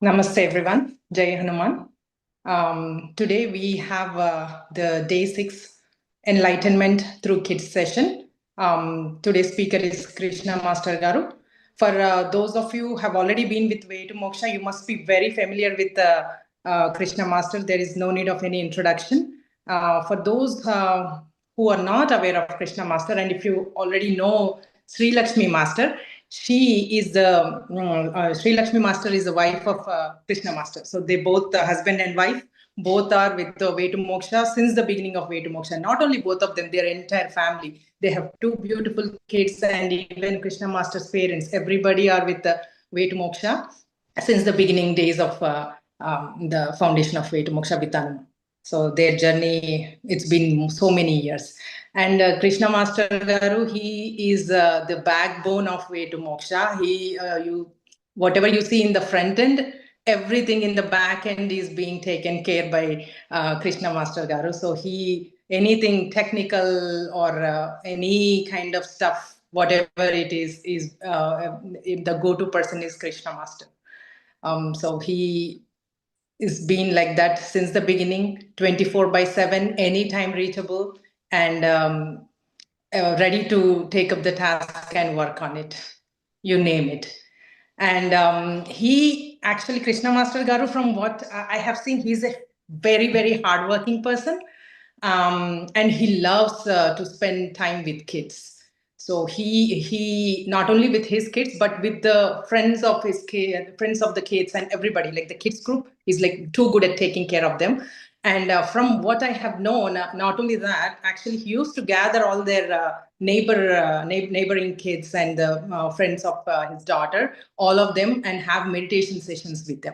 Namaste everyone, Jai Hanuman. Today we have the Day-6 Enlightenment through Kids session. Today's speaker is Krishna Master Garu. For those of you who have already been with Way to Moksha, you must be very familiar with Krishna Master. There is no need of any introduction. For those who are not aware of Krishna Master, and if you already know Sri Lakshmi Master, Sri Lakshmi Master is the wife of Krishna Master. So they both, husband and wife, both are with the Way to Moksha since the beginning of Way to Moksha. Not only both of them, their entire family. They have two beautiful kids, and even Krishna Master's parents. Everybody are with the Way to Moksha since the beginning days of the foundation of Way to Moksha with Anuma. So their journey, it's been so many years. And Krishna Master Garu, he is the backbone of Way to Moksha. Whatever you see in the front end, everything in the back end is being taken care by Krishna Master Garu. So anything technical or any kind of stuff, whatever it is the go-to person is Krishna Master. So he is been like that since the beginning, 24/7, anytime reachable, and ready to take up the task and work on it, you name it. And he actually, Krishna Master Garu, from what I have seen, he's a very, very hardworking person, and he loves to spend time with kids. So he not only with his kids, but with the friends of his kids, friends of the kids, and everybody, like the kids group. He's like too good at taking care of them. And from what I have known, not only that, actually he used to gather all their neighboring kids and the friends of his daughter, all of them, and have meditation sessions with them.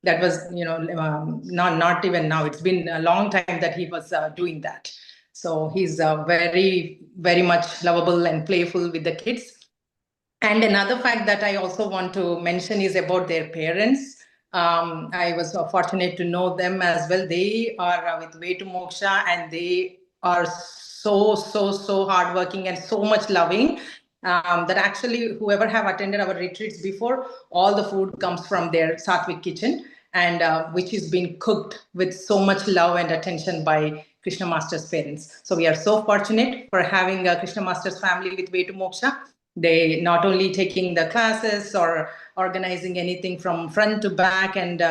That was, not even now. It's been a long time that he was doing that. So he's very, very much lovable and playful with the kids. And another fact that I also want to mention is about their parents. I was fortunate to know them as well. They are with Way to Moksha, and they are so hardworking and so much loving, that actually whoever have attended our retreats before, all the food comes from their Sattvic kitchen, and which is being cooked with so much love and attention by Krishna Master's parents. So we are so fortunate for having Krishna Master's family with Way to Moksha. They not only taking the classes or organizing anything from front to back, and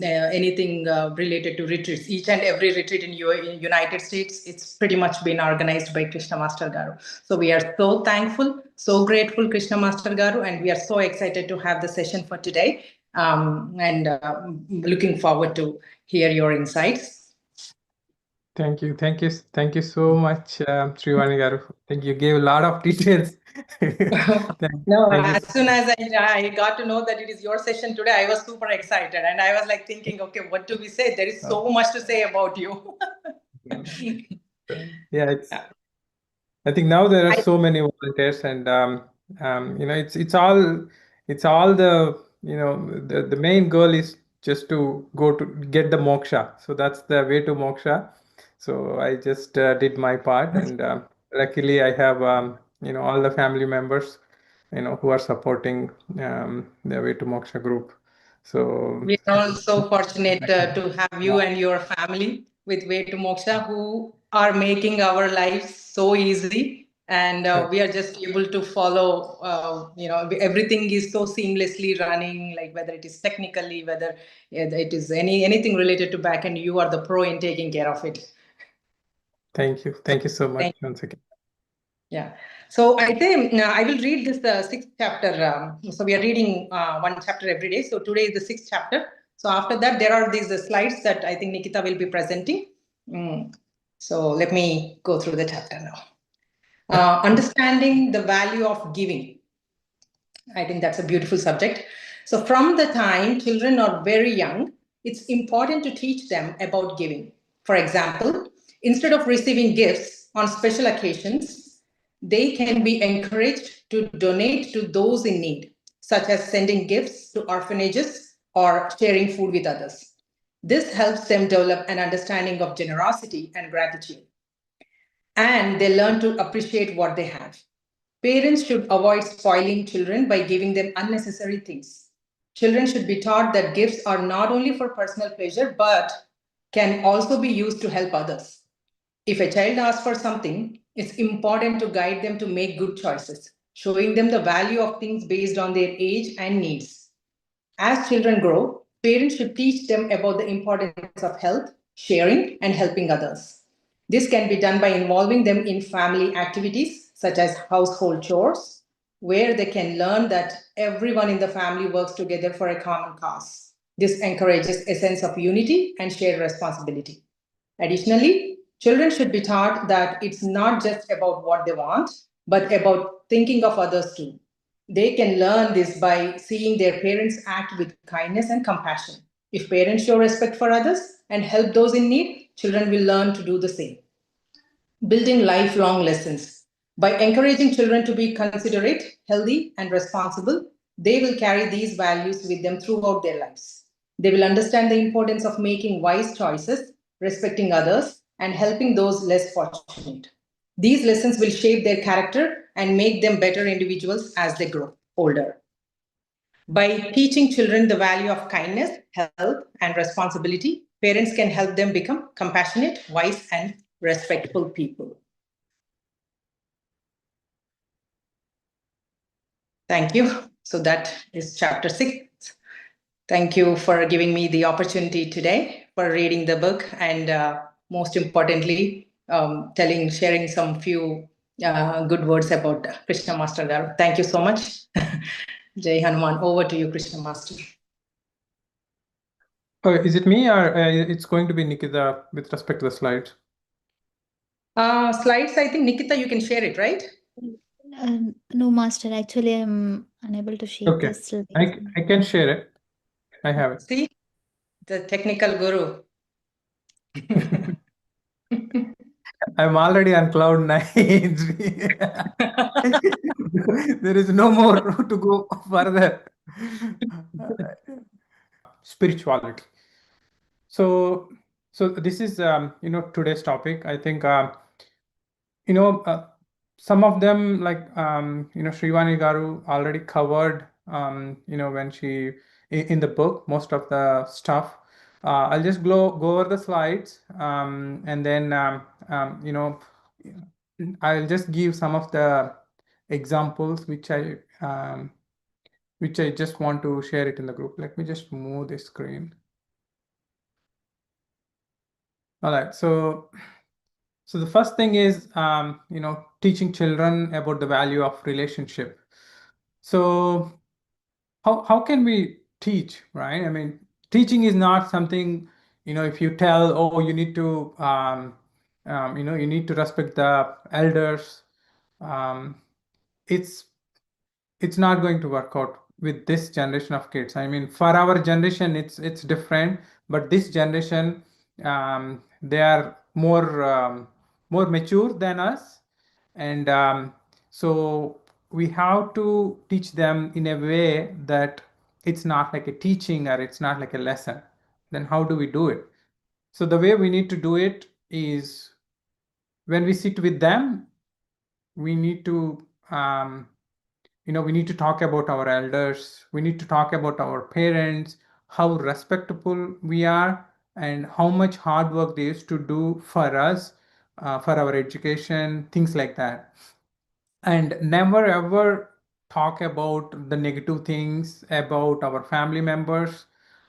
anything related to retreats. Each and every retreat in United States, it's pretty much been organized by Krishna Master Garu. So we are so thankful, so grateful, Krishna Master Garu, and we are so excited to have the session for today, and looking forward to hear your insights. Thank you so much, Srivani Garu. I think you gave a lot of details. As soon as I got to know that it is your session today, I was super excited, and I was like thinking, okay, what do we say? There is so much to say about you. Yeah, I think now there are so many volunteers, and it's all the the main goal is just to go to get the moksha. So that's the Way to Moksha. So I just did my part, and luckily I have all the family members who are supporting the Way to Moksha group. So we are also fortunate to have you and your family with Way to Moksha, who are making our lives so easy. And we are just able to follow, everything is so seamlessly running, like whether it is technically, whether it is anything related to back end, you are the pro in taking care of it. Thank you so much once again. Yeah. So I think I will read this sixth chapter. So we are reading one chapter every day. So today is the sixth chapter. So after that, there are these slides that I think Nikita will be presenting. So let me go through the chapter now. Understanding the value of giving. I think that's a beautiful subject. So from the time children are very young, it's important to teach them about giving. For example, instead of receiving gifts on special occasions, they can be encouraged to donate to those in need, such as sending gifts to orphanages or sharing food with others. This helps them develop an understanding of generosity and gratitude, and they learn to appreciate what they have. Parents should avoid spoiling children by giving them unnecessary things. Children should be taught that gifts are not only for personal pleasure, but can also be used to help others. If a child asks for something, it's important to guide them to make good choices, showing them the value of things based on their age and needs. As children grow, parents should teach them about the importance of health, sharing, and helping others. This can be done by involving them in family activities such as household chores, where they can learn that everyone in the family works together for a common cause. This encourages a sense of unity and shared responsibility. Additionally, children should be taught that it's not just about what they want, but about thinking of others too. They can learn this by seeing their parents act with kindness and compassion. If parents show respect for others and help those in need, children will learn to do the same. Building lifelong lessons. By encouraging children to be considerate, healthy, and responsible, they will carry these values with them throughout their lives. They will understand the importance of making wise choices, respecting others, and helping those less fortunate. These lessons will shape their character and make them better individuals as they grow older. By teaching children the value of kindness, health, and responsibility, parents can help them become compassionate, wise, and respectful people. Thank you. So that is chapter 6. Thank you for giving me the opportunity today for reading the book and most importantly, sharing some few good words about Krishna Master Garu. Thank you so much. Jai Hanuman. Over to you, Krishna Master. Is it me or it's going to be Nikita with respect to the slides? Slides, I think, Nikita, you can share it, right? No, Master. Actually, I'm unable to share Okay. this slide. I can share it. I have it. See, the technical guru. I'm already on cloud 9. There is no more to go further. Spirituality. So this is today's topic. I think some of them like Srivani Garu already covered when she in the book most of the stuff. I'll just go over the slides and then I'll just give some of the examples which I just want to share it in the group. Let me just move the screen. All right, so the first thing is teaching children about the value of relationship. So how can we teach, right? I mean, teaching is not something, if you tell, oh, you need to you need to respect the elders, it's not going to work out with this generation of kids. I mean, for our generation, it's different, but this generation, they are more mature than us, and so we have to teach them in a way that it's not like a teaching or it's not like a lesson. Then how do we do it? So the way we need to do it is when we sit with them, we need to we need to talk about our elders, we need to talk about our parents, how respectable we are, and how much hard work they used to do for us, for our education, things like that. And never ever talk about the negative things about our family members,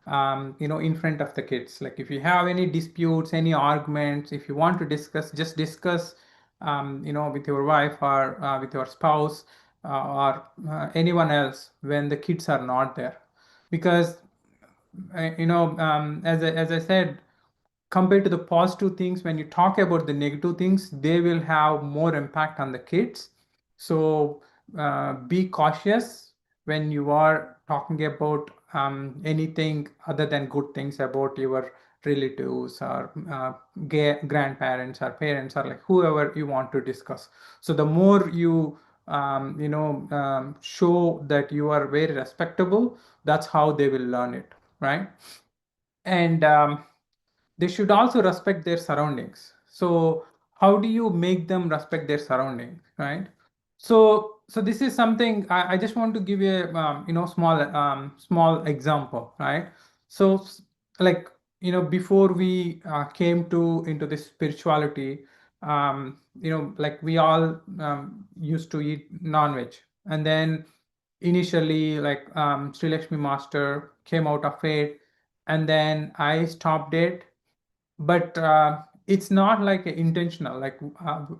in front of the kids. Like if you have any disputes, any arguments, if you want to discuss, just discuss, with your wife or with your spouse or anyone else when the kids are not there. Because, as I said, compared to the positive things, when you talk about the negative things, they will have more impact on the kids. So be cautious when you are talking about anything other than good things about your relatives or grandparents or parents or like whoever you want to discuss. So the more you show that you are very respectable, that's how they will learn it, right? And they should also respect their surroundings. So how do you make them respect their surroundings, right? So so this is something I just want to give you a small example, right? So like before we came into this spirituality, like we all used to eat non-veg, and then initially like Sri Lakshmi Master came out of it, and then I stopped it, but it's not like intentional. Like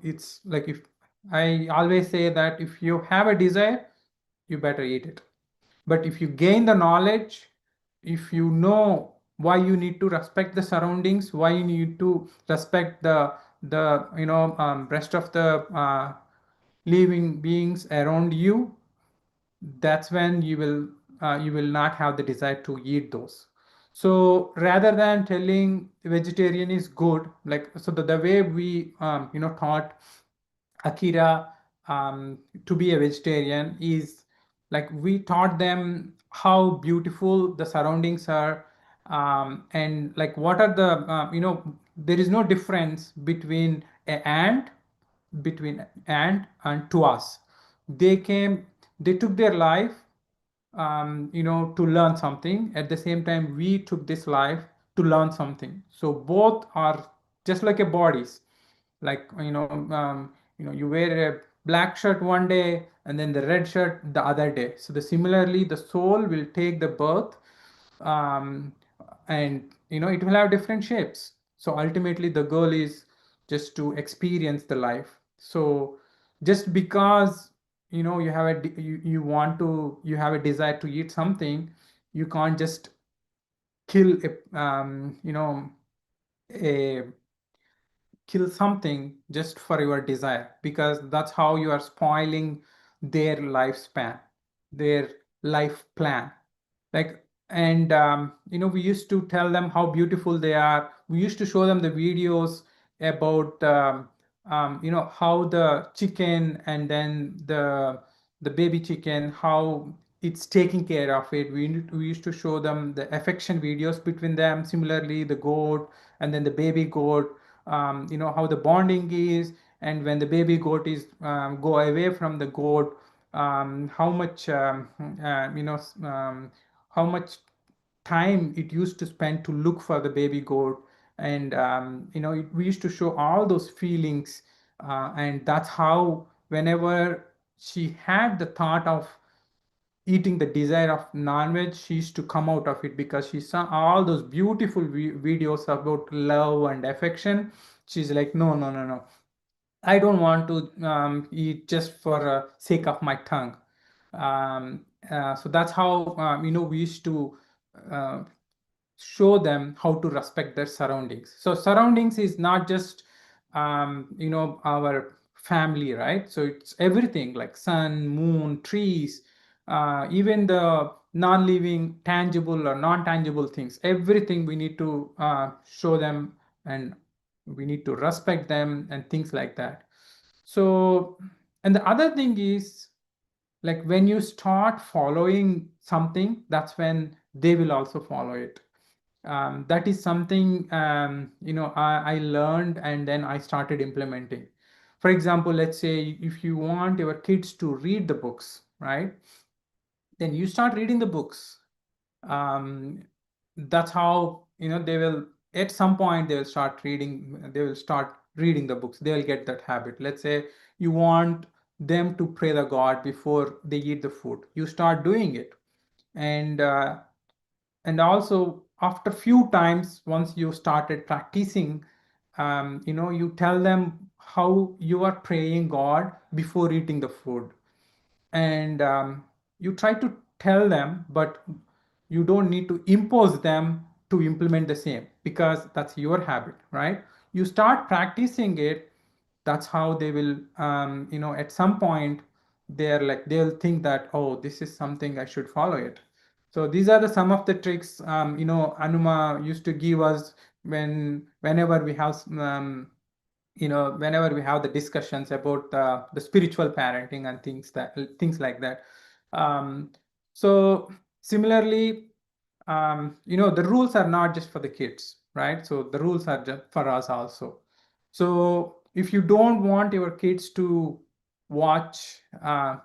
it's like, if I always say that if you have a desire, you better eat it. But if you gain the knowledge, if you know why you need to respect the surroundings, why you need to respect the rest of the living beings around you, that's when you will not have the desire to eat those. So rather than telling vegetarian is good, like, so the way we taught Akira to be a vegetarian is like we taught them how beautiful the surroundings are, and like what are the there is no difference between a ant and to us. They took their life to learn something. At the same time, we took this life to learn something. So both are just like a bodies. Like you wear a black shirt one day and then the red shirt the other day. So similarly, the soul will take the birth, um, and it will have different shapes. So ultimately, the goal is just to experience the life. So just because you have you want to, you have a desire to eat something, you can't just kill a kill something just for your desire, because that's how you are spoiling their lifespan, their life plan. Like, and we used to tell them how beautiful they are. We used to show them the videos about how the chicken, and then the baby chicken, how it's taking care of it. We used to show them the affection videos between them. Similarly, the goat and then the baby goat, how the bonding is. And when the baby goat is go away from the goat, how much how much time it used to spend to look for the baby goat. And we used to show all those feelings, and that's how whenever she had the thought of eating the desire of non-veg, she used to come out of it, because she saw all those beautiful videos about love and affection. She's like, no, no, no, no, I don't want to eat just for sake of my tongue. So that's how we used to uh, show them how to respect their surroundings. So surroundings is not just our family, right? So it's everything, like sun, moon, trees, even the non-living tangible or non-tangible things. Everything we need to show them, and we need to respect them and things like that. So, and the other thing is, like, when you start following something, that's when they will also follow it. That is something I learned, and then I started implementing. For example, let's say if you want your kids to read the books, right? Then you start reading the books. That's how they will, at some point they will start reading. They will start reading the books. They will get that habit. Let's say you want them to pray the God before they eat the food. You start doing it, and also after few times, once you started practicing, you tell them how you are praying God before eating the food. And you try to tell them, but you don't need to impose them to implement the same, because that's your habit, right? You start practicing it. That's how they will at some point they'll think that, oh, this is something I should follow it. So these are some of the tricks Anuma used to give us whenever we have whenever we have the discussions about the spiritual parenting and things like that. um, so similarly, the rules are not just for the kids, right? So the rules are just for us also. So if you don't want your kids to watch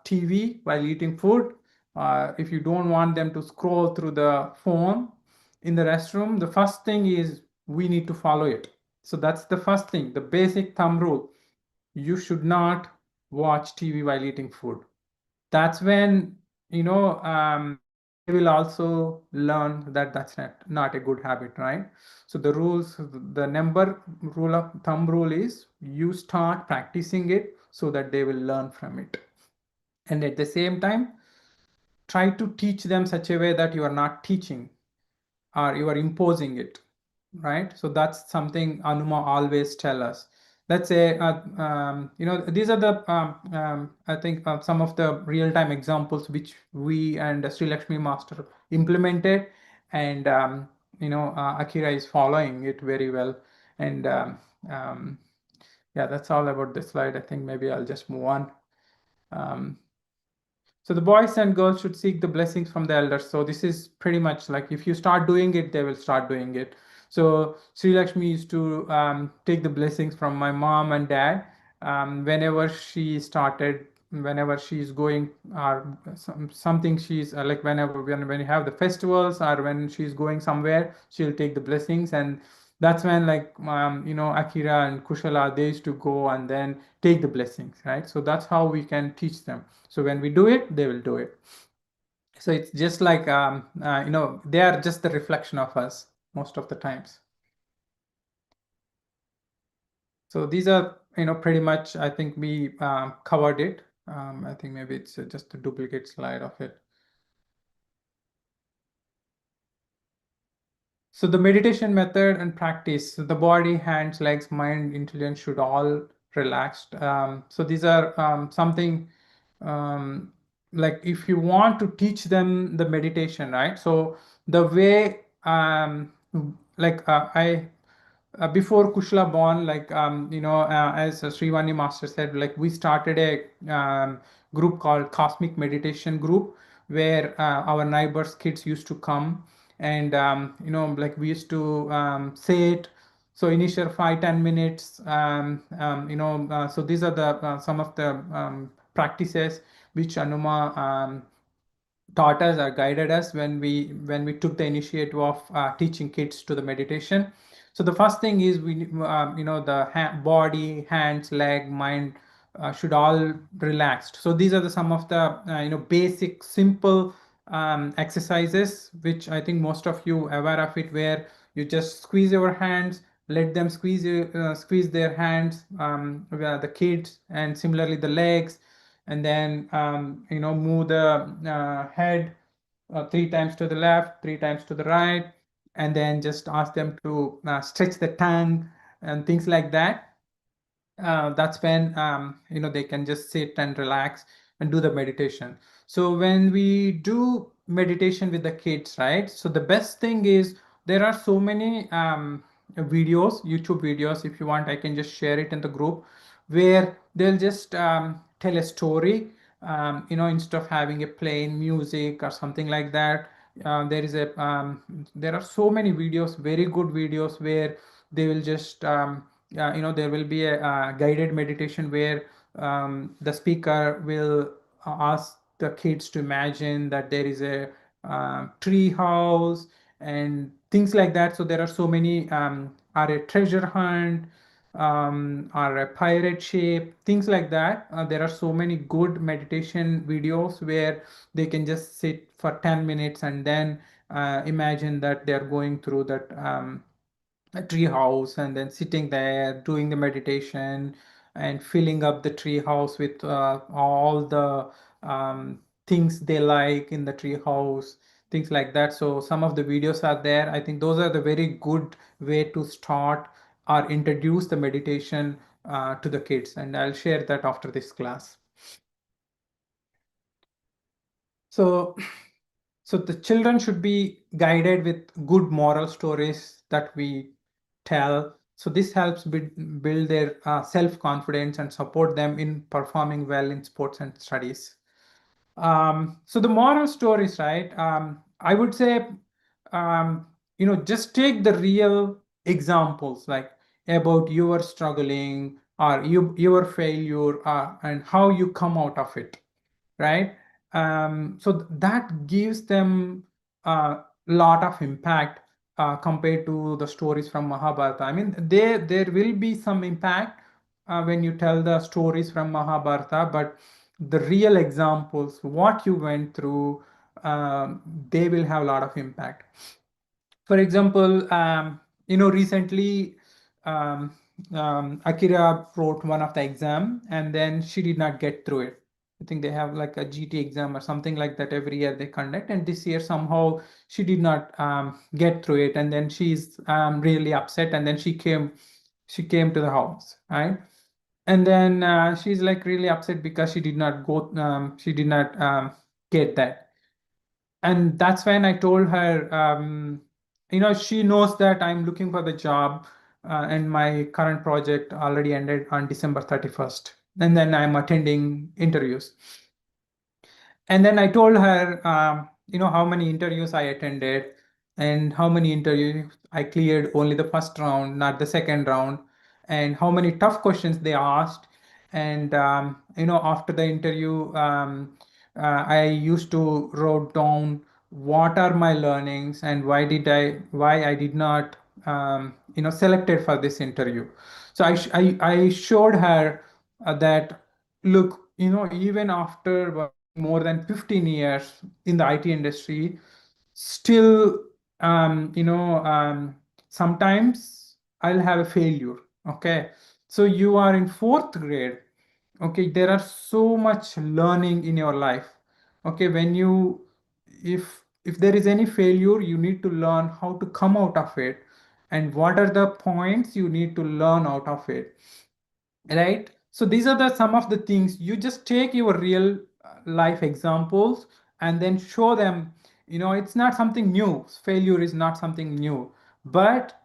TV while eating food, if you don't want them to scroll through the phone in the restroom, the first thing is we need to follow it. So that's the first thing, the basic thumb rule. You should not watch TV while eating food. That's when, they will also learn that that's not a good habit, right? So the rules, the number rule of thumb rule is you start practicing it so that they will learn from it. And at the same time, try to teach them such a way that you are not teaching or you are imposing it, right? So that's something Anuma always tell us. Let's say, these are the, I think, some of the real-time examples which we and Sri Lakshmi Master implemented, and, Akira is following it very well. And yeah, that's all about this slide. I think maybe I'll just move on. So the boys and girls should seek the blessings from the elders. So this is pretty much like if you start doing it, they will start doing it. So Sri Lakshmi used to take the blessings from my mom and dad whenever she's going or something, she's like when you have the festivals or when she's going somewhere, she'll take the blessings. And that's when, like, Akira and Kushala, they used to go and then take the blessings, right? So that's how we can teach them. So when we do it, they will do it. So it's just like, they are just the reflection of us most of the times. So these are, pretty much, I think we covered it. I think maybe it's just a duplicate slide of it. So the meditation method and practice, the body, hands, legs, mind, intelligence should all relaxed. So these are something like if you want to teach them the meditation, right? So the way, I before Kushla born, like, as Srivani Master said, like we started a group called Cosmic Meditation Group, where our neighbors' kids used to come, and like we used to say it. So initial 5-10 minutes, so these are the some of the practices which Anuma taught us or guided us when we took the initiative of teaching kids to the meditation. So the first thing is the body, hands, leg, mind should all relaxed. So these are the some of the basic simple exercises which I think most of you aware of it, where you just squeeze your hands, let them squeeze their hands, the kids, and similarly the legs, and then move the head 3 times to the left, 3 times to the right, and then just ask them to stretch the tongue and things like that. That's when they can just sit and relax and do the meditation. So when we do meditation with the kids, right, so the best thing is there are so many videos, YouTube videos. If you want, I can just share it in the group, where they'll just tell a story, instead of having a plain music or something like that. There are so many videos, very good videos, where they will just there will be a guided meditation where the speaker will ask the kids to imagine that there is a tree house and things like that. So there are so many, are a treasure hunt, or a pirate ship, things like that. There are so many good meditation videos where they can just sit for 10 minutes and then imagine that they're going through that a tree house, and then sitting there doing the meditation and filling up the tree house with all the things they like in the tree house, things like that. So some of the videos are there. I think those are the very good way to start or introduce the meditation to the kids, and I'll share that after this class. So the children should be guided with good moral stories that we tell. So this helps build their self-confidence and support them in performing well in sports and studies. So the moral stories, right? I would say, just take the real examples, like about you are struggling, or your failure, and how you come out of it, right? So that gives them a lot of impact compared to the stories from Mahabharata. I mean, there will be some impact when you tell the stories from Mahabharata, but the real examples, what you went through, they will have a lot of impact. For example, recently Akira wrote one of the exam and then she did not get through it. I think they have like a GT exam or something like that every year they conduct, and this year somehow she did not get through it, and then she's really upset, and then she came to the house, right? And then she's like really upset because she did not get that. And that's when I told her, she knows that I'm looking for the job, and my current project already ended on December 31st. And then I'm attending interviews. And then I told her, how many interviews I attended and how many interviews I cleared only the first round, not the second round, and how many tough questions they asked. And, after the interview, I used to wrote down what are my learnings and why I did not, selected for this interview. So I showed her that, look, even after working more than 15 years in the IT industry, still, sometimes I'll have a failure. Okay. So you are in fourth grade. Okay. There are so much learning in your life. Okay. If there is any failure, you need to learn how to come out of it and what are the points you need to learn out of it, right? So these are some of the things. You just take your real life examples and then show them, it's not something new. Failure is not something new, but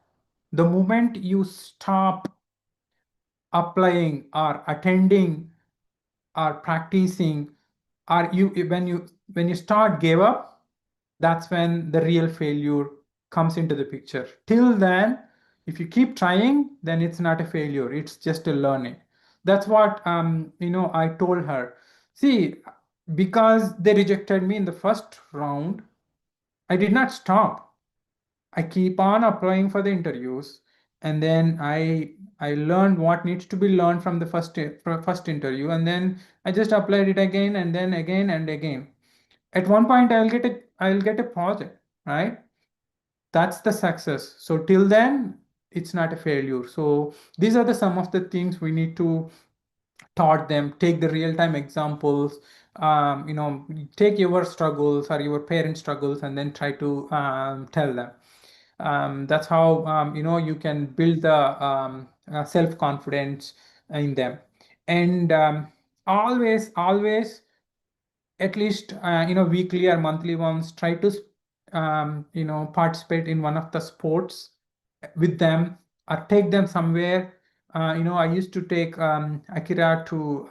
the moment you stop applying or attending or practicing, or when you start give up, that's when the real failure comes into the picture. Till then, if you keep trying, then it's not a failure, it's just a learning. That's what I told her. See, because they rejected me in the first round, I did not stop. I keep on applying for the interviews, and then I learned what needs to be learned from the first interview, and then I just applied it again and then again and again. At one point, I'll get a project, right? That's the success. So till then, it's not a failure. So these are some of the things we need to taught them. Take the real-time examples, take your struggles or your parents' struggles and then try to tell them. That's how you can build the self-confidence in them. And always at least weekly or monthly ones, try to participate in one of the sports with them or take them somewhere. I used to take Akira to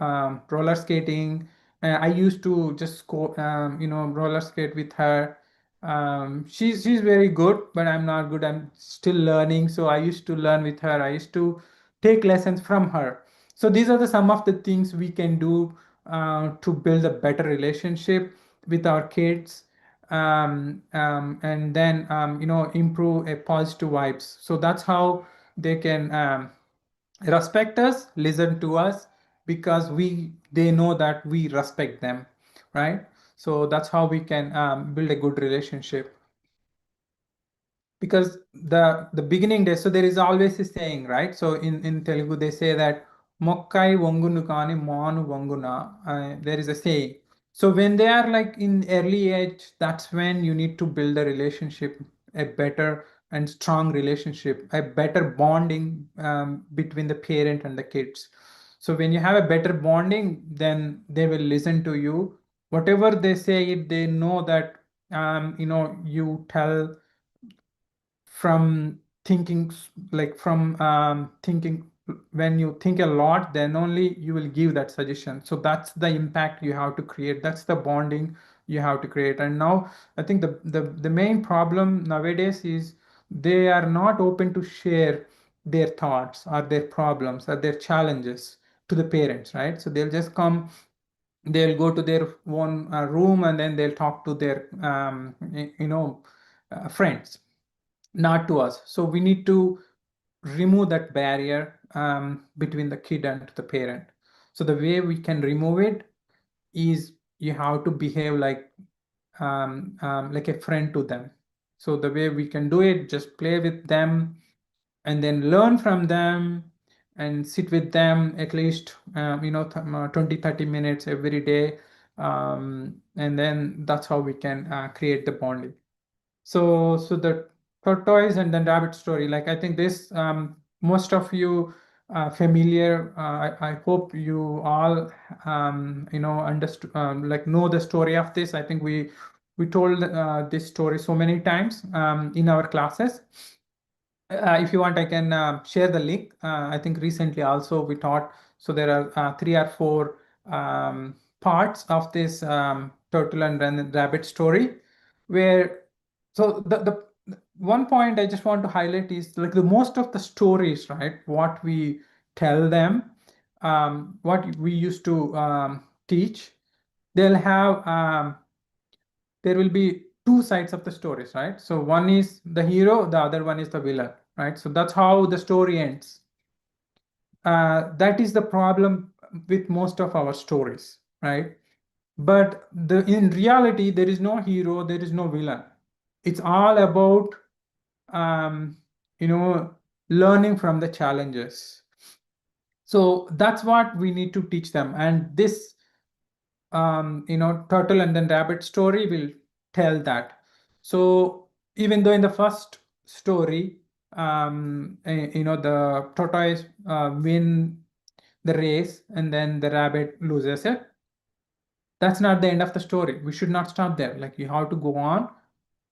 roller skating. I used to just go roller skate with her. She's very good, but I'm not good. I'm still learning, so I used to learn with her. I used to take lessons from her. So these are some of the things we can do to build a better relationship with our kids, and then improve a positive vibes. So that's how they can respect us, listen to us, because they know that we respect them, right? So that's how we can build a good relationship. Because the beginning days, so there is always a saying, right? So in Telugu they say that mokkai vongunu kani manu vonguna. There is a saying. So when they are like in early age, that's when you need to build a relationship, a better and strong relationship, a better bonding between the parent and the kids. So when you have a better bonding, then they will listen to you. Whatever they say, if they know that you tell from thinking, like from thinking, when you think a lot, then only you will give that suggestion. So that's the impact you have to create, that's the bonding you have to create. And now I think the main problem nowadays is they are not open to share their thoughts or their problems or their challenges to the parents, right? So they'll just come, they'll go to their own room, and then they'll talk to their friends, not to us. So we need to remove that barrier between the kid and the parent. So the way we can remove it is you have to behave like a friend to them. So the way we can do it, just play with them and then learn from them and sit with them at least 20-30 minutes every day, and then that's how we can create the bonding. So the tortoise and the rabbit story, like I think this most of you familiar. I hope you all understood, like know the story of this. I think we told this story so many times in our classes. If you want, I can share the link. I think recently also we taught. So there are 3 or 4 parts of this turtle and rabbit story, where so the one point I just want to highlight is like the most of the stories, right? What we tell them, what we used to teach, they'll have there will be 2 sides of the stories, right? So one is the hero, the other one is the villain, right? So that's how the story ends. That is the problem with most of our stories, right? But in reality, there is no hero, there is no villain. It's all about learning from the challenges. So that's what we need to teach them. And this turtle and then rabbit story will tell that. So even though in the first story, the tortoise win the race and then the rabbit loses it, that's not the end of the story. We should not stop there. Like you have to go on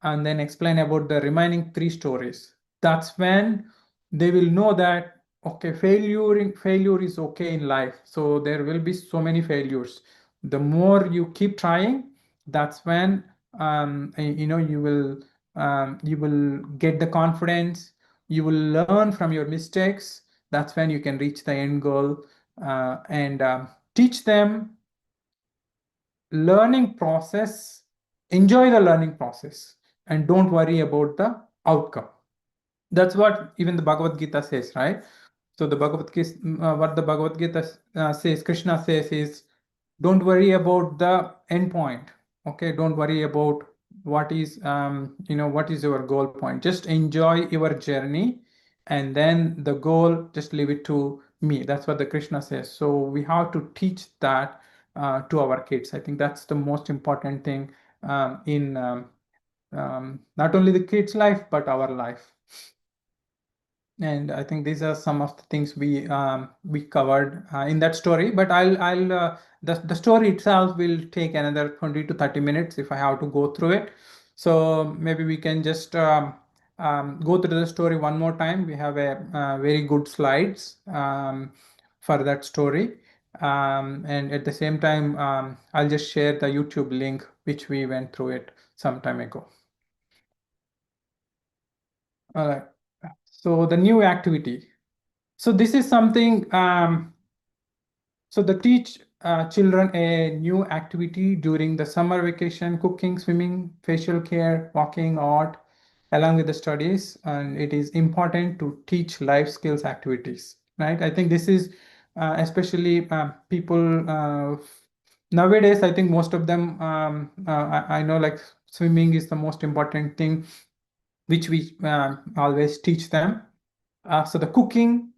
and then explain about the remaining 3 stories. That's when they will know that okay, failure is okay in life. So there will be so many failures. The more you keep trying, that's when you will get the confidence. You will learn from your mistakes. That's when you can reach the end goal, and teach them learning process, enjoy the learning process, and don't worry about the outcome. That's what even the Bhagavad Gita says, right? So the Bhagavad Gita, what the Bhagavad Gita says, Krishna says is, don't worry about the end point. Okay, don't worry about what is what is your goal point. Just enjoy your journey, and then the goal, just leave it to me. That's what the Krishna says. So we have to teach that to our kids. I think that's the most important thing in not only the kids' life but our life. And I think these are some of the things we covered in that story. But the story itself will take another 20-30 minutes if I have to go through it. So maybe we can just go through the story one more time. We have a very good slides for that story. And at the same time, I'll just share the YouTube link which we went through it some time ago. All right. So the new activity. So this is something, so they teach children a new activity during the summer vacation: cooking, swimming, facial care, walking, art, along with the studies. And it is important to teach life skills activities, right? I think this is especially people nowadays, I think most of them, I know like swimming is the most important thing, which we always teach them. So the cooking,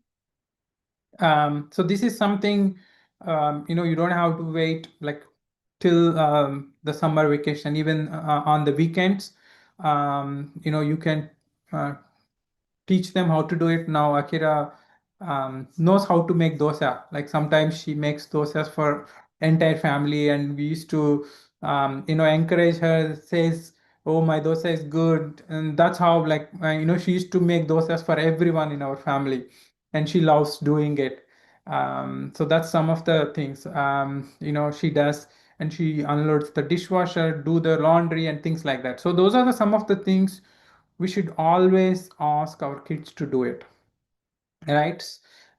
so this is something, you don't have to wait like till the summer vacation. Even on the weekends, you can teach them how to do it. Now Akira knows how to make dosa. Like sometimes she makes dosas for entire family, and we used to encourage her, says, oh, my dosa is good. And that's how, like, she used to make dosas for everyone in our family, and she loves doing it. So that's some of the things she does. And she unloads the dishwasher, do the laundry and things like that. So those are some of the things we should always ask our kids to do it. right?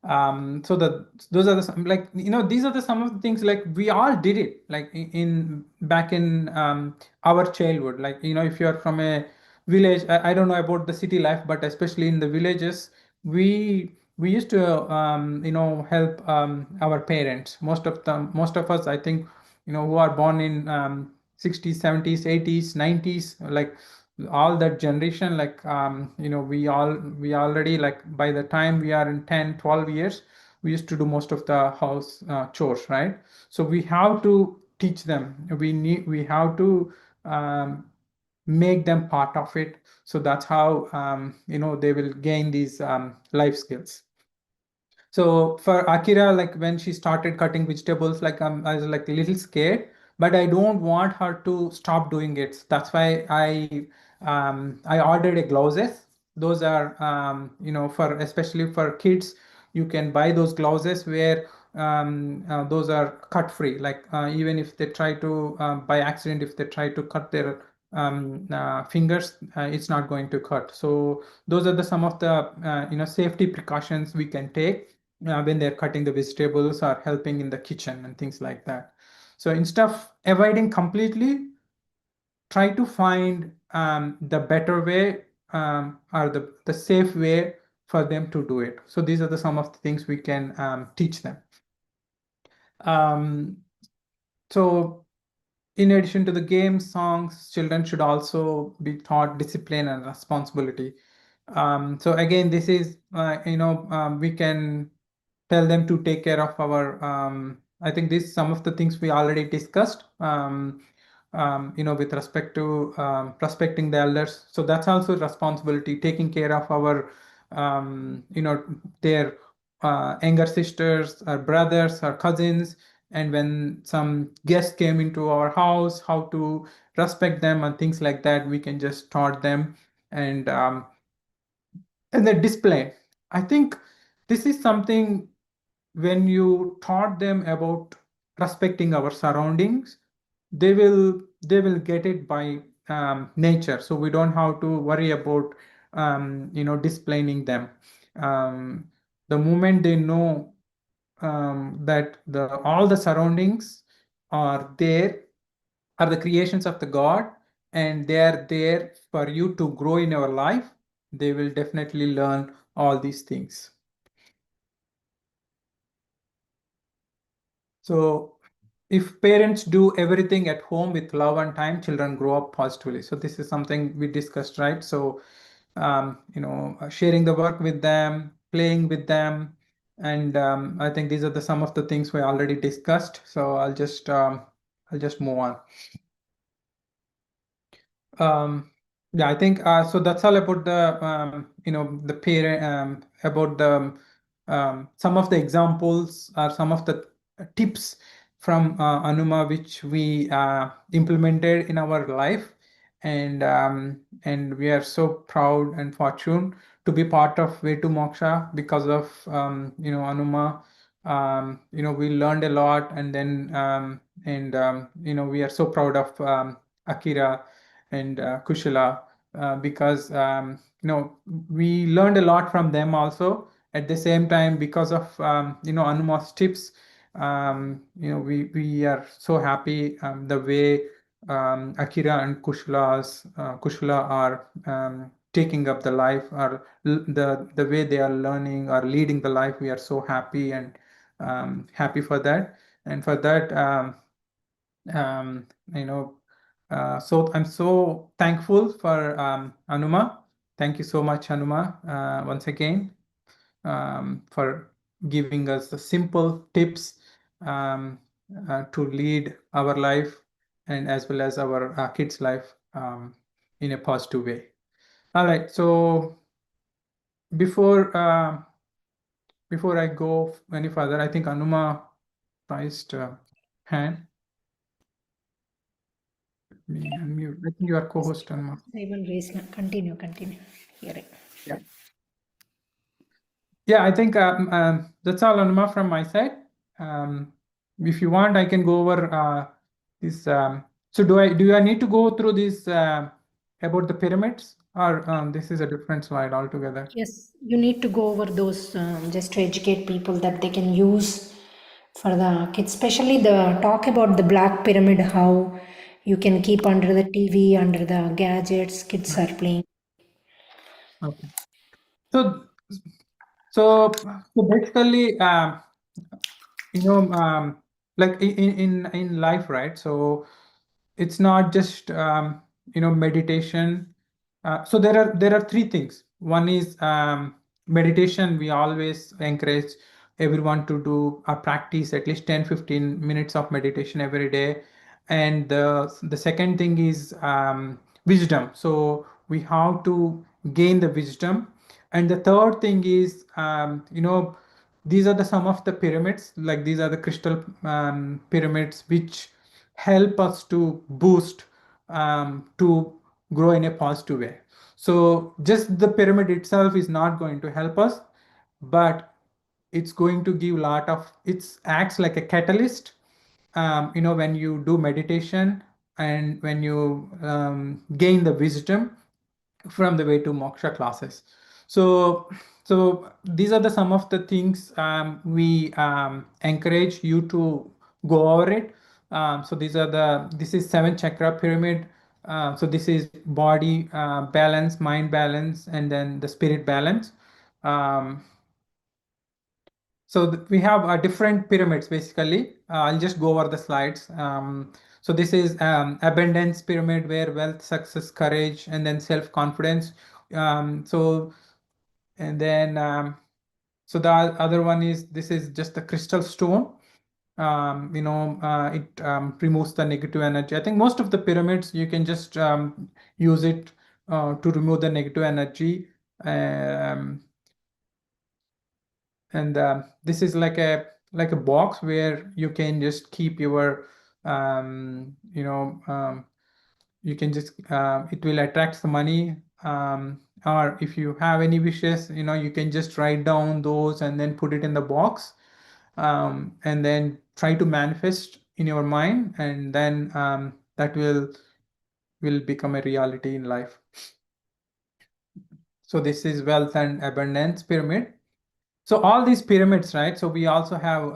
So those are the like, you know, these are the some of the things like we all did it like in back in our childhood. Like, you know, if you're from a village, I don't know about the city life, but especially in the villages, we used to you know, help our parents. Most of us, I think, you know, who are born in 60s, 70s, 80s, 90s, like all that generation, like you know, we already, like by the time we are in 10, 12 years, we used to do most of the house chores, right? So we have to teach them. We have to make them part of it. So that's how you know, they will gain these life skills. So for Akira, like when she started cutting vegetables, like I was like a little scared, but I don't want her to stop doing it. That's why I ordered a glasses. Those are you know, for especially for kids, you can buy those glasses where those are cut free. Like even if they try to by accident, if they try to cut their fingers, it's not going to cut. So those are the some of the you know, safety precautions we can take when they're cutting the vegetables or helping in the kitchen and things like that. So instead of avoiding completely, try to find the better way or the safe way for them to do it. So these are the some of the things we can teach them. So in addition to the games, songs, children should also be taught discipline and responsibility. So again, this is you know, we can tell them to take care of our I think this some of the things we already discussed, you know, with respect to respecting the elders. So that's also responsibility, taking care of our you know, their younger sisters or brothers or cousins. And when some guests came into our house, how to respect them and things like that, we can just taught them. And the display, I think this is something, when you taught them about respecting our surroundings, they will get it by nature. So we don't have to worry about you know, displaying them. The moment they know that all the surroundings are there, are the creations of the God, and they are there for you to grow in your life, they will definitely learn all these things. So if parents do everything at home with love and time, children grow up positively. So this is something we discussed, right? So you know, sharing the work with them, playing with them, and I think these are the some of the things we already discussed. So I'll just move on. Yeah, I think so that's all about the you know, the parent, about the some of the examples or some of the tips from Anuma, which we implemented in our life. And we are so proud and fortunate to be part of Way to Moksha because of you know, Anuma. You know, we learned a lot, and then you know, we are so proud of Akira and Kushila, because you know, we learned a lot from them also. At the same time, because of you know, Anuma's tips, you know, we are so happy the way Akira and Kushila are taking up the life, or the way they are learning or leading the life. We are so happy and happy for that. And for that, you know, so I'm so thankful for Anuma. Thank you so much, Anuma, once again, for giving us the simple tips to lead our life, and as well as our kids' life in a positive way. All right. So before I go any further, I think Anuma raised hand. Me unmute. I think you are co-host, Anuma. I will raise now. Continue. Hearing. Yeah, I think that's all, Anuma, from my side. If you want, I can go over this. So do I need to go through this about the pyramids, or this is a different slide altogether? Yes, you need to go over those just to educate people that they can use for the kids, especially the talk about the black pyramid, how you can keep under the TV, under the gadgets, kids are playing. Okay. So, so basically, like in life, right? So it's not just meditation. So there are three things. One is meditation. We always encourage everyone to do a practice at least 10-15 minutes of meditation every day. And the second thing is wisdom. So we have to gain the wisdom. And the third thing is these are the some of the pyramids, like these are the crystal pyramids which help us to boost to grow in a positive way. So just the pyramid itself is not going to help us, but it's going to give a lot of, it acts like a catalyst when you do meditation and when you gain the wisdom from the way to moksha classes. So these are the some of the things we encourage you to go over it. So this is seven chakra pyramid. So this is body balance, mind balance, and then the spirit balance. So we have different pyramids basically. I'll just go over the slides. So this is abundance pyramid, where wealth, success, courage, and then self-confidence. So and then so the other one is, this is just the crystal stone. It removes the negative energy. I think most of the pyramids you can just use it to remove the negative energy. And this is like a box where you can just keep your you can just it will attract the money, or if you have any wishes, you can just write down those and then put it in the box, and then try to manifest in your mind, and then that will become a reality in life. So this is wealth and abundance pyramid. So all these pyramids, right? So we also have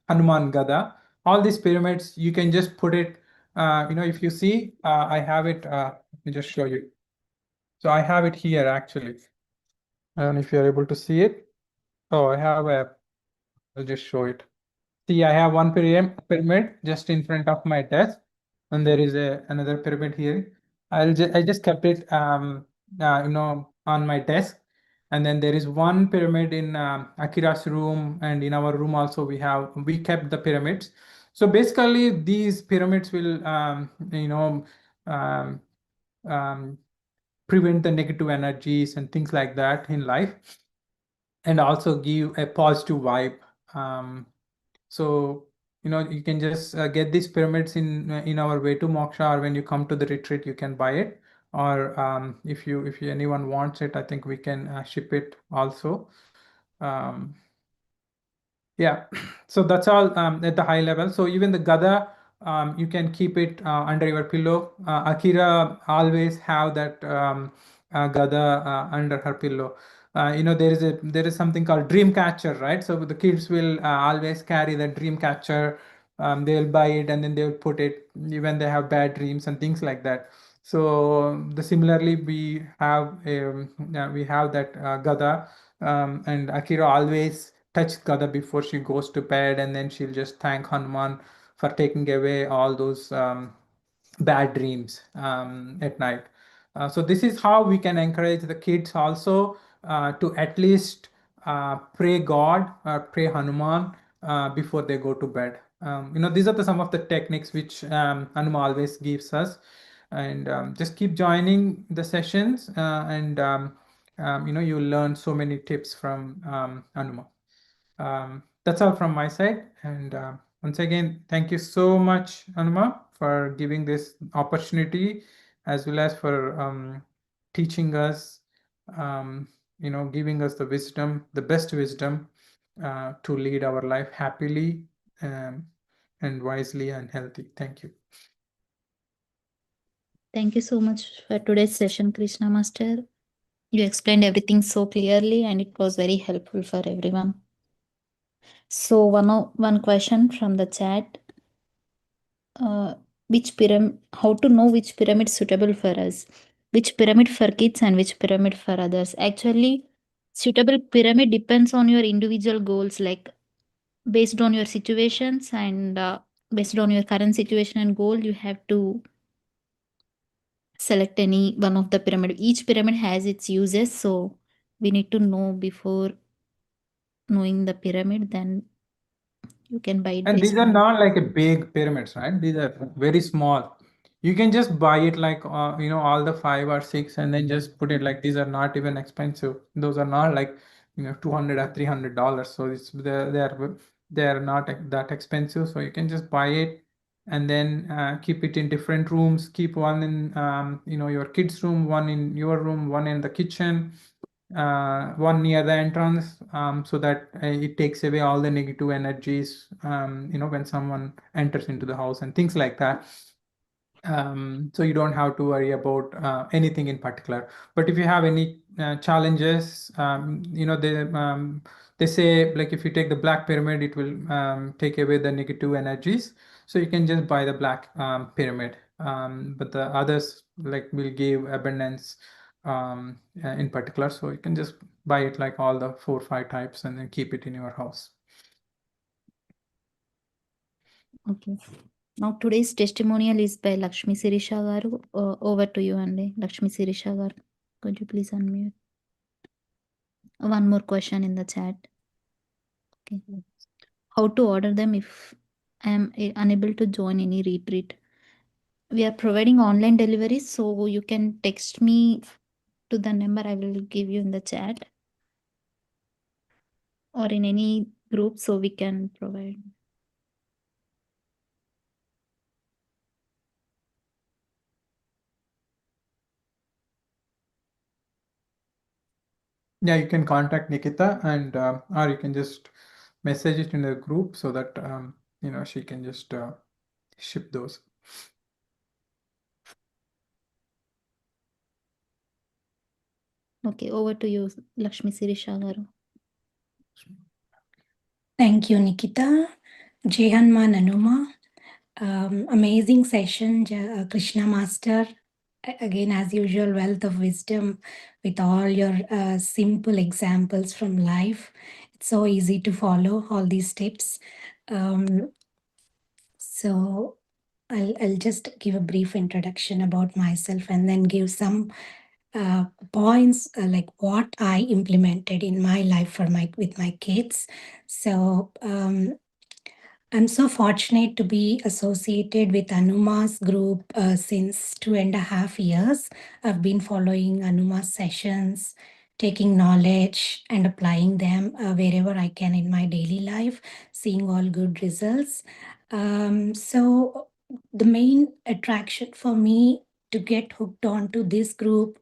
Hanuman Gada. All these pyramids, you can just put it, if you see, I have it, let me just show you. So I have it here actually. And if you're able to see it, oh, I'll just show it. See, I have one pyramid just in front of my desk, and there is another pyramid here. I just kept it on my desk, and then there is one pyramid in Akira's room, and in our room also we kept the pyramids. So basically, these pyramids will prevent the negative energies and things like that in life, and also give a positive vibe. So you can just get these pyramids in our way to moksha, or when you come to the retreat you can buy it, or if anyone wants it, I think we can ship it also. Yeah, so that's all at the high level. So even the gada, you can keep it under your pillow. Akira always have that gada under her pillow. There is something called dream catcher, right? So the kids will always carry the dream catcher. They'll buy it and then they'll put it when they have bad dreams and things like that. So similarly, we have that gada, and Akira always touch Gada before she goes to bed, and then she'll just thank Hanuman for taking away all those bad dreams at night. So this is how we can encourage the kids also to at least pray God or pray Hanuman before they go to bed. These are some of the techniques which Hanuman always gives us, and just keep joining the sessions, and you'll learn so many tips from Hanuman. That's all from my side. And once again, thank you so much, Anuma, for giving this opportunity, as well as for teaching us, giving us the wisdom, the best wisdom to lead our life happily and wisely and healthy. Thank you. Thank you so much for today's session, Krishna Master. You explained everything so clearly and it was very helpful for everyone. So one question from the chat. How to know which pyramid suitable for us? Which pyramid for kids and which pyramid for others? Actually, suitable pyramid depends on your individual goals, like based on your situations and based on your current situation and goal, you have to select any one of the pyramid. Each pyramid has its uses, so we need to know before knowing the pyramid, then you can buy it And based these are on. not like a big pyramids, right? These are very small. You can just buy it like all the 5 or 6, and then just put it like these are not even expensive. Those are not like $200 or $300. So they're not that expensive. So you can just buy it and then keep it in different rooms. Keep one in your kids' room, one in your room, one in the kitchen, one near the entrance, so that it takes away all the negative energies when someone enters into the house and things like that. So you don't have to worry about anything in particular. But if you have any challenges, they say like if you take the black pyramid, it will take away the negative energies. So you can just buy the black pyramid, but the others like will give abundance in particular. So you can just buy it like all the 4 or 5 types and then keep it in your house. Okay. Now today's testimonial is by Lakshmi Sirisha garu. Over to you, Andi. Lakshmi Sirisha garu. Could you please unmute? One more question in the chat. Okay. How to order them if I am unable to join any retreat? We are providing online delivery, so you can text me to the number I will give you in the chat or in any group, so we can provide. Yeah, you can contact Nikita and or you can just message it in the group so that she can just ship those. Okay, over to you, Lakshmi Sirisha garu. Thank you, Nikita. Jehanma Nanuma. Amazing session, Krishna Master. Again, as usual, wealth of wisdom with all your simple examples from life. It's so easy to follow all these tips. So I'll just give a brief introduction about myself and then give some points like what I implemented in my life with my kids. So I'm so fortunate to be associated with Anuma's group since 2.5 years. I've been following Anuma's sessions, taking knowledge and applying them wherever I can in my daily life, seeing all good results. So the main attraction for me to get hooked onto this group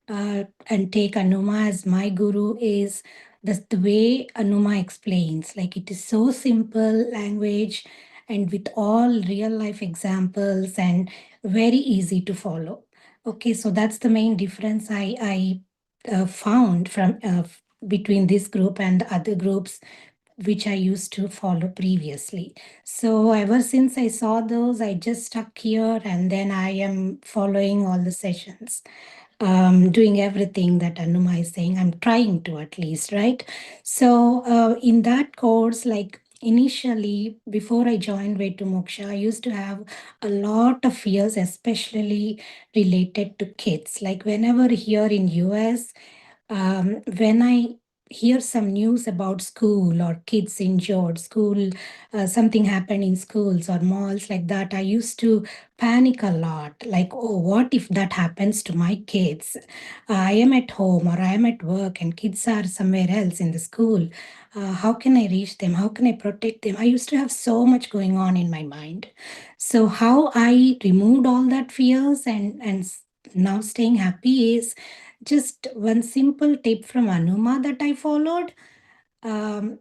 and take Anuma as my guru is the way Anuma explains. Like it is so simple language and with all real life examples and very easy to follow. Okay, so that's the main difference I found from between this group and the other groups which I used to follow previously. So ever since I saw those, I just stuck here and then I am following all the sessions, doing everything that Anuma is saying. I'm trying to at least, right? So in that course, like initially, before I joined Way to Moksha, I used to have a lot of fears, especially related to kids. Like whenever here in US, when I hear some news about school or kids injured, school, something happened in schools or malls like that, I used to panic a lot. Like, oh, what if that happens to my kids? I am at home or I am at work and kids are somewhere else in the school. How can I reach them? How can I protect them? I used to have so much going on in my mind. So, how I removed all that fears and now staying happy is just one simple tip from Hanuma that I followed. Um,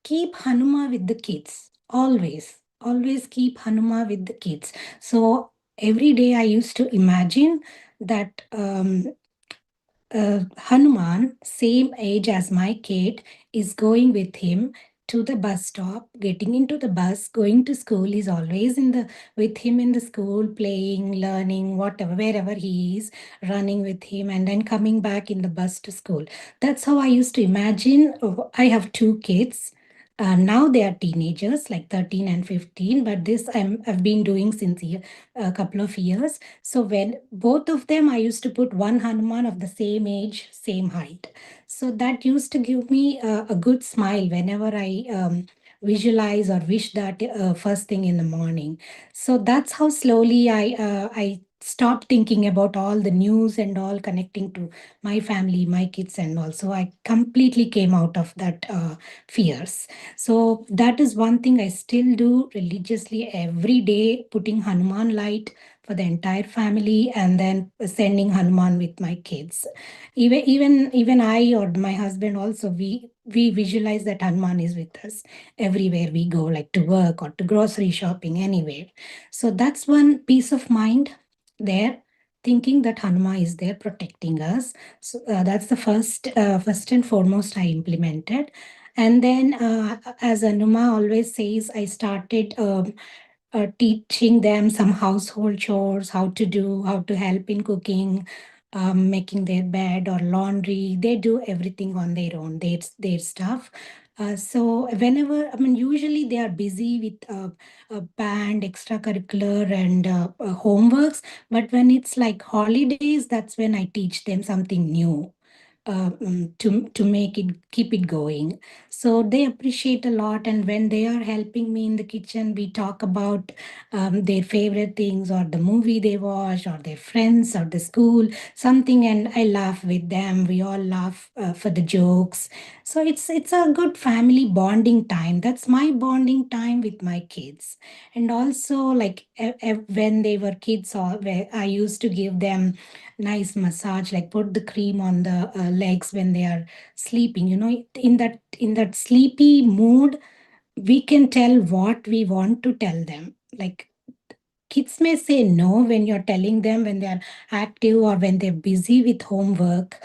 Keep Hanuma with the kids. Always keep Hanuma with the kids. So every day I used to imagine that Hanuman, same age as my kid, is going with him to the bus stop, getting into the bus, going to school. He's always in the with him in the school, playing, learning, whatever, wherever he is, running with him, and then coming back in the bus to school. That's how I used to imagine. I have two kids. Now they are teenagers, like 13 and 15, but this I've been doing since a couple of years. So when both of them, I used to put one Hanuman of the same age, same height. So that used to give me a good smile whenever I visualize or wish that first thing in the morning. So that's how slowly I stopped thinking about all the news and all connecting to my family, my kids, and all. So I completely came out of that fears. So that is one thing I still do religiously every day, putting Hanuman light for the entire family and then sending Hanuman with my kids. Even I or my husband also, we visualize that Hanuman is with us everywhere we go, like to work or to grocery shopping, anywhere. So that's one peace of mind there, thinking that Hanuman is there protecting us. So that's the first and foremost I implemented. And then, as Anuma always says, I started teaching them some household chores, how to do, how to help in cooking, making their bed or laundry. They do everything on their own, their stuff. So whenever, I mean, usually they are busy with a band, extracurricular, and homeworks. But when it's like holidays, that's when I teach them something new to make it keep it going. So they appreciate a lot, and when they are helping me in the kitchen, we talk about their favorite things or the movie they watch or their friends or the school something, and I laugh with them. We all laugh for the jokes. So it's a good family bonding time. That's my bonding time with my kids. And also, like when they were kids, or where I used to give them nice massage, like put the cream on the legs when they are sleeping. In that sleepy mood, we can tell what we want to tell them. Like, kids may say no when you're telling them when they are active or when they're busy with homework.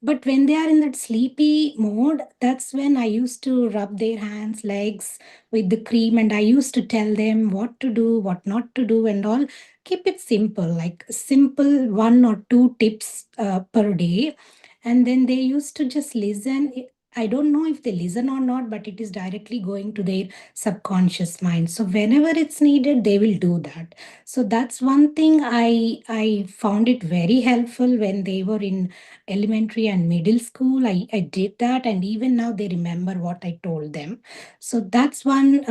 But when they are in that sleepy mode, that's when I used to rub their hands, legs with the cream, and I used to tell them what to do, what not to do, and all. Keep it simple, like simple 1 or 2 tips per day. And then they used to just listen. I don't know if they listen or not, but it is directly going to their subconscious mind. So whenever it's needed, they will do that. So that's one thing I found it very helpful when they were in elementary and middle school. I did that, and even now they remember what I told them. So that's one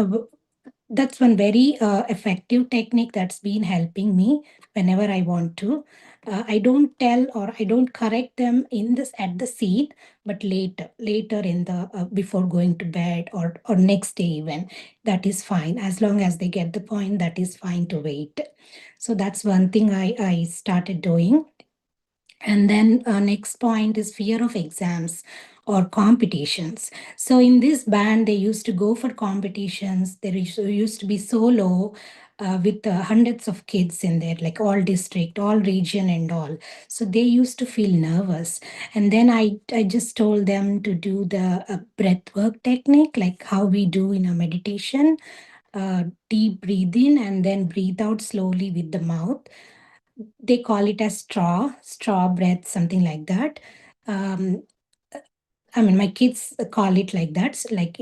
very effective technique that's been helping me whenever I want to. I don't tell or I don't correct them in this at the scene, but later in the before going to bed or next day even. That is fine as long as they get the point. That is fine to wait. So that's one thing I started doing. And then next point is fear of exams or competitions. So in this band, they used to go for competitions. There used to be solo with hundreds of kids in there, like all district, all region, and all. So they used to feel nervous. And then I just told them to do the breath work technique, like how we do in a meditation. Deep breathe in and then breathe out slowly with the mouth. They call it as straw breath, something like that. Um, I mean, my kids call it like that, like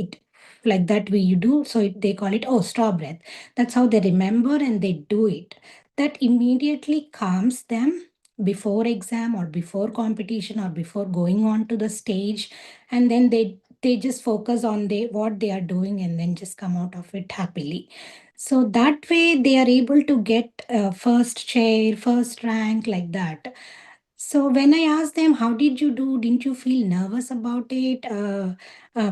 that way you do. So they call it, oh, straw breath. That's how they remember and they do it. That immediately calms them before exam or before competition or before going on to the stage. And then they just focus on what they are doing and then just come out of it happily. So that way they are able to get first chair, first rank, like that. So when I asked them, how did you do? Didn't you feel nervous about it?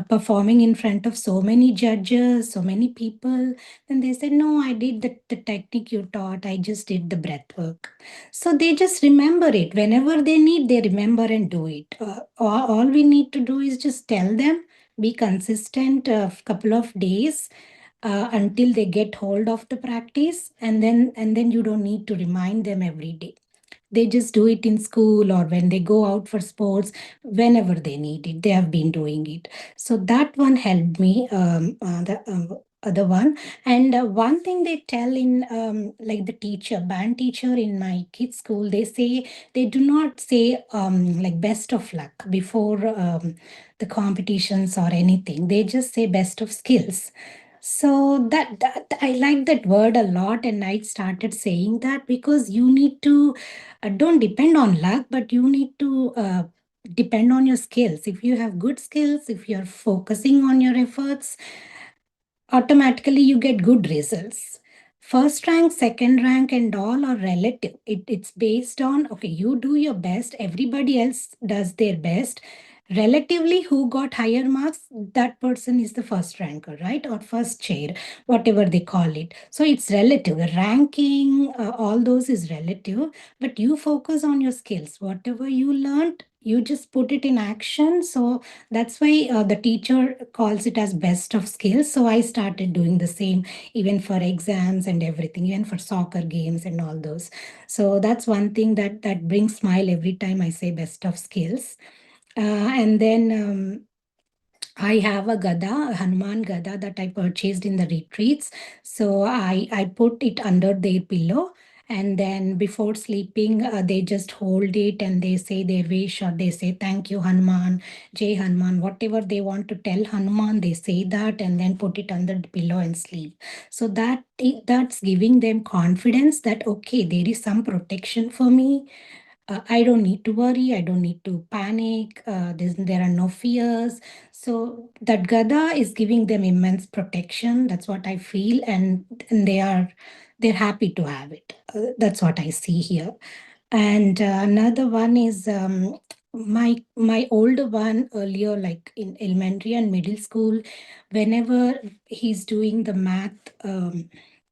Performing in front of so many judges, so many people? Then they said, no, I did the technique you taught. I just did the breath work. So they just remember it. Whenever they need, they remember and do it. All we need to do is just tell them, be consistent a couple of days. until they get hold of the practice, and then you don't need to remind them every day. They just do it in school or when they go out for sports, whenever they need it. They have been doing it. So that one helped me, the other one. And one thing they tell in, like the teacher, band teacher in my kids' school, they say they do not say like best of luck before the competitions or anything. They just say best of skills. So that I like that word a lot, and I started saying that because you need to don't depend on luck, but you need to depend on your skills. If you have good skills, if you're focusing on your efforts, automatically you get good results. First rank, second rank, and all are relative. It's based on, okay, you do your best, everybody else does their best. Relatively, who got higher marks, that person is the first ranker, right? Or first chair, whatever they call it. So it's relative. The ranking, all those is relative, but you focus on your skills. Whatever you learned, you just put it in action. So that's why the teacher calls it as best of skills. So I started doing the same, even for exams and everything, even for soccer games and all those. So that's one thing that brings smile every time I say best of skills. And then I have a Gada, a Hanuman Gada that I purchased in the retreats. So I put it under their pillow. And then before sleeping, they just hold it and they say their wish, or they say, thank you, Hanuman, Jai Hanuman, whatever they want to tell Hanuman, they say that and then put it under the pillow and sleep. So that's giving them confidence that, okay, there is some protection for me. I don't need to worry. I don't need to panic. There are no fears. So that Gada is giving them immense protection. That's what I feel, and they're happy to have it. That's what I see here. And another one is my older one earlier, like in elementary and middle school, whenever he's doing the math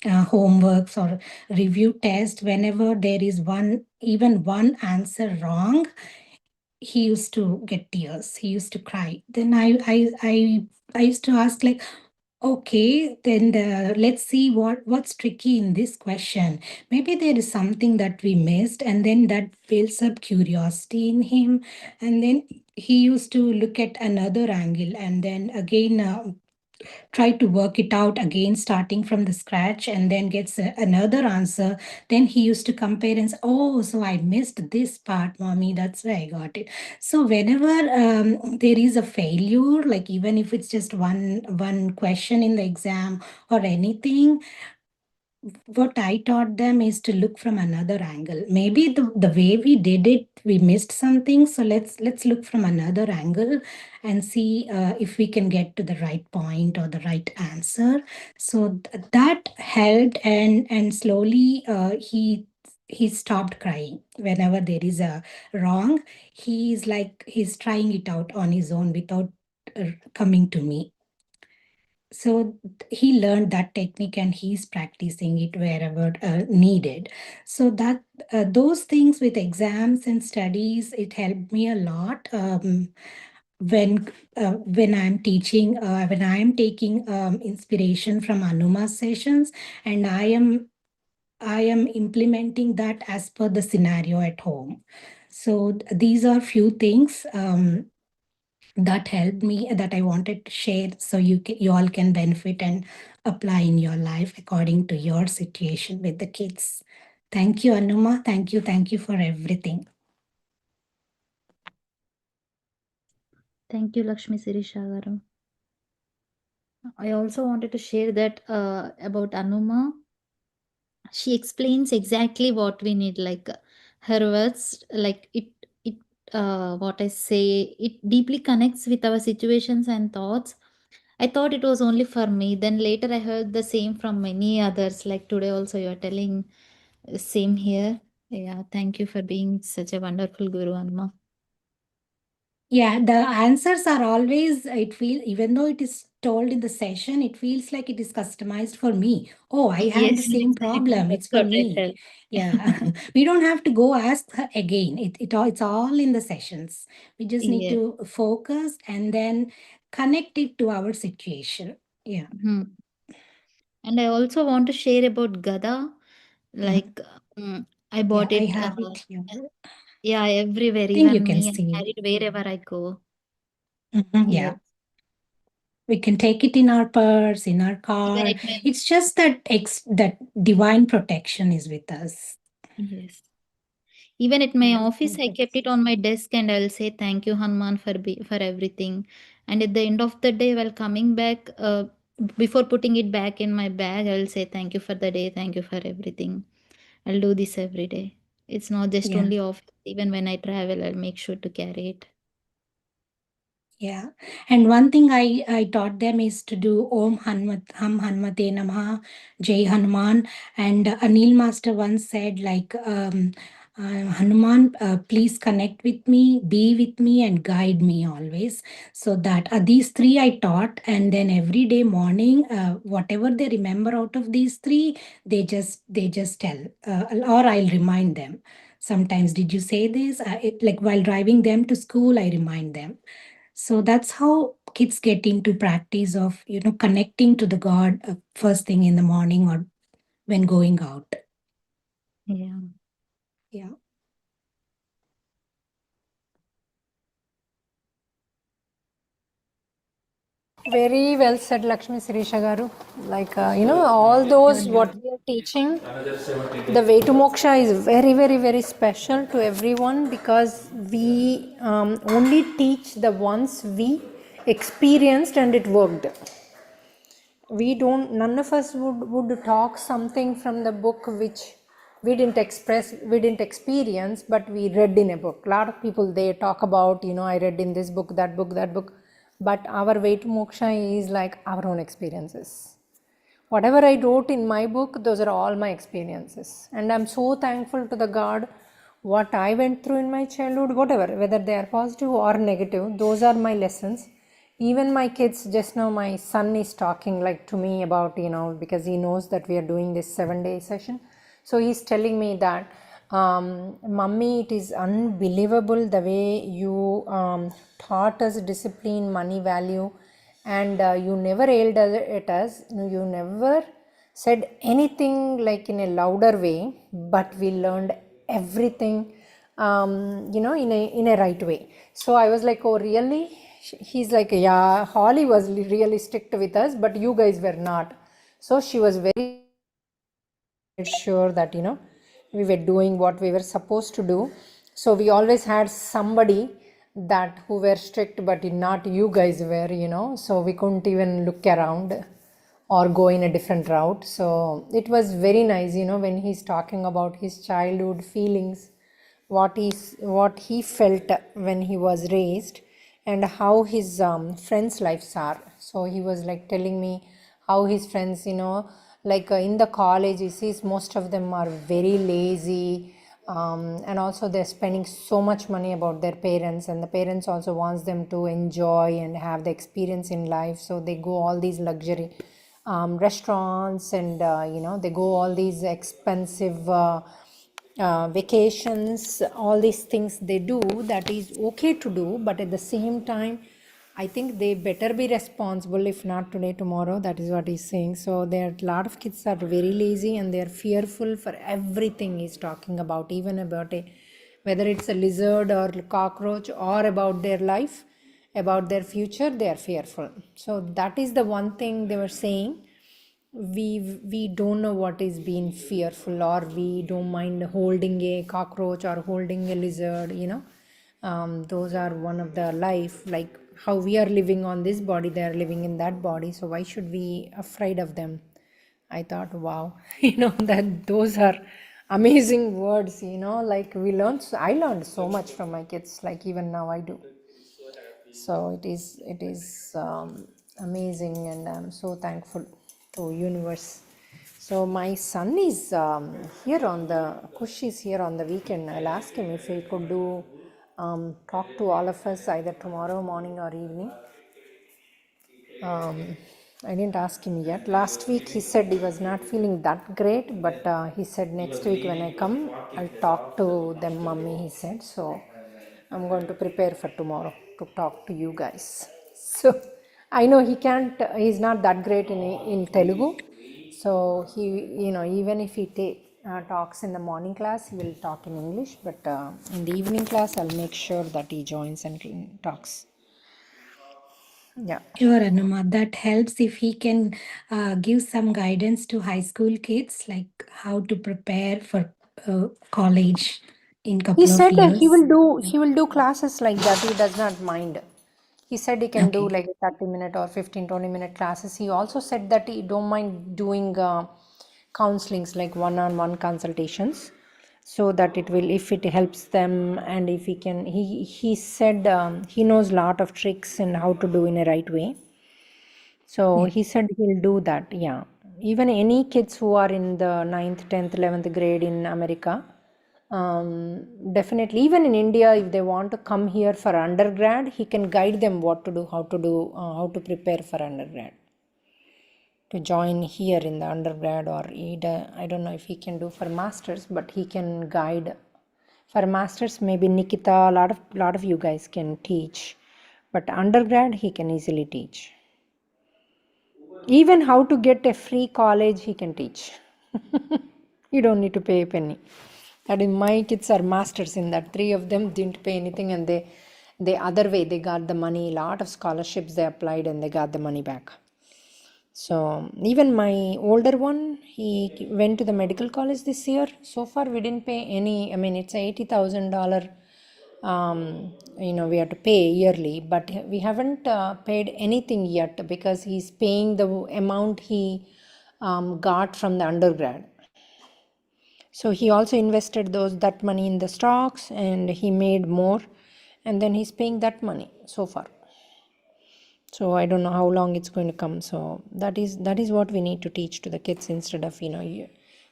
homeworks or review test, whenever there is even one answer wrong, he used to get tears. He used to cry. Then I used to ask, like, okay, then let's see what's tricky in this question. Maybe there is something that we missed, and then that builds up curiosity in him. And then he used to look at another angle, and then again try to work it out again, starting from the scratch, and then gets another answer. Then he used to compare and say, oh, so I missed this part, mommy, that's where I got it. So whenever there is a failure, like even if it's just one question in the exam or anything, what I taught them is to look from another angle. Maybe the way we did it, we missed something. So let's look from another angle and see if we can get to the right point or the right answer. So that helped, and slowly he stopped crying whenever there is a wrong. He's trying it out on his own without coming to me. So he learned that technique and he's practicing it wherever needed. So that those things with exams and studies, it helped me a lot. When I'm teaching, when I am taking inspiration from Anuma sessions, and I am implementing that as per the scenario at home. So these are few things that helped me, that I wanted to share, so you all can benefit and apply in your life according to your situation with the kids. Thank you, Anuma. Thank you for everything. Thank you, Lakshmi Sirisha garu. I also wanted to share that about Anuma. She explains exactly what we need, like her words, like it what I say, it deeply connects with our situations and thoughts. I thought it was only for me. Then later I heard the same from many others. Like today also you're telling same here. Yeah, thank you for being such a wonderful guru, Anma. Yeah, the answers are always, it feels, even though it is told in the session, it feels like it is customized for me. Oh, I have the Yes, same exactly. problem. It's That's for what I me. felt. Yeah, we don't have to go ask her again. It's all in the sessions. We just need Yeah. to focus and then connect it to our situation. Yeah. Hmm. And I also want to share about Gada. Like, I bought I it. have it here. Yeah, everywhere, I think you even can me. I see. carry it wherever I go. Yeah. Yes. We can take it in our purse, in our car. Even it may, It's just that that divine protection is with us. yes. Even at my Yeah, office, I kept it on my desk, and I'll say thank you, Hanuman, for everything. And at the end of the day, while coming back, before putting it back in my bag, I'll say thank you for the day, thank you for everything. I'll do this every day. It's not just Yeah. only office. Even when I travel, I'll make sure to carry it. Yeah. And one thing I taught them is to do Om Hanmate Namaha, Jai Hanuman. And Anil Master once said, like, Hanuman, please connect with me, be with me, and guide me always. So that these three I taught. And then every day morning, whatever they remember out of these three, they just tell, or I'll remind them. Sometimes, did you say this? Like while driving them to school, I remind them. So that's how kids get into practice of, connecting to the God first thing in the morning or when going out. Yeah. Yeah. Very well said, Lakshmi Sirisha Garu. Like, all those what we are teaching, the way to moksha is very, very, very special to everyone because we only teach the ones we experienced and it worked. We don't, none of us would talk something from the book which we didn't experience, but we read in a book. A lot of people, they talk about, I read in this book, that book, but our way to moksha is like our own experiences. Whatever I wrote in my book, those are all my experiences. And I'm so thankful to the God, what I went through in my childhood, whatever, whether they are positive or negative, those are my lessons. Even my kids, just now my son is talking like to me about, because he knows that we are doing this 7-day session. So he's telling me that, Mummy, it is unbelievable the way you taught us discipline, money value, and you never yelled at us. You never said anything like in a louder way, but we learned everything, in a right way. So I was like, oh, really? He's like, yeah, Holly was really strict with us, but you guys were not. So she was very sure that we were doing what we were supposed to do. So we always had somebody that who were strict, but not you guys were, so we couldn't even look around or go in a different route. So it was very nice, when he's talking about his childhood feelings, what he felt when he was raised, and how his friends' lives are. So he was like telling me how his friends, like in the college, he sees most of them are very lazy, and also they're spending so much money about their parents, and the parents also wants them to enjoy and have the experience in life. So they go all these luxury restaurants, and they go all these expensive vacations, all these things they do, that is okay to do, but at the same time I think they better be responsible, if not today, tomorrow. That is what he's saying. So there are a lot of kids are very lazy and they're fearful for everything he's talking about, even about whether it's a lizard or cockroach or about their life, about their future, they are fearful. So that is the one thing they were saying. We don't know what is being fearful, or we don't mind holding a cockroach or holding a lizard. Those are one of the life, like how we are living on this body, they are living in that body. So why should we afraid of them? I thought, wow, that those are amazing words. Like I learned so much from my kids, like even now I do. So it is amazing, and I'm so thankful to universe. So my son is here on the Kush is here on the weekend. I'll ask him if he could do talk to all of us either tomorrow morning or evening. I didn't ask him yet. Last week he said he was not feeling that great, but he said next week when I come, I'll talk to them, Mummy, he said. So I'm going to prepare for tomorrow to talk to you guys. So I know he can't, he's not that great in Telugu, So he, even if he talks in the morning class, he will talk in English, but in the evening class, I'll make sure that he joins and talks. Yeah. Sure, Anuma. That helps if he can give some guidance to high school kids, like how to prepare for college in He couple of said that years. he will do classes like that. He does not mind. He said he can do Okay. like 30-minute or 15-20-minute classes. He also said that he don't mind doing counselings, like one-on-one consultations, so that it will, if it helps them, and if he can, he said he knows a lot of tricks and how to do in a right way. So Yeah. he said he'll do that. Yeah. Even any kids who are in the 9th, 10th, 11th grade in America, definitely, even in India, if they want to come here for undergrad, he can guide them what to do, how to prepare for undergrad, to join here in the undergrad, or I don't know if he can do for masters, but he can guide for masters. Maybe Nikita, lot of you guys can teach, but undergrad he can easily teach. Even how to get a free college he can teach. You don't need to pay a penny. And in my kids are masters in that. 3 of them didn't pay anything, and they other way they got the money. Lot of scholarships they applied and they got the money back. So even my older one, he went to the medical college this year. So far we didn't pay any. I mean, it's a $80,000 we have to pay yearly, but we haven't paid anything yet, because he's paying the amount he got from the undergrad. So he also invested that money in the stocks, and he made more, and then he's paying that money so far. So I don't know how long it's going to come. So that is what we need to teach to the kids. Instead of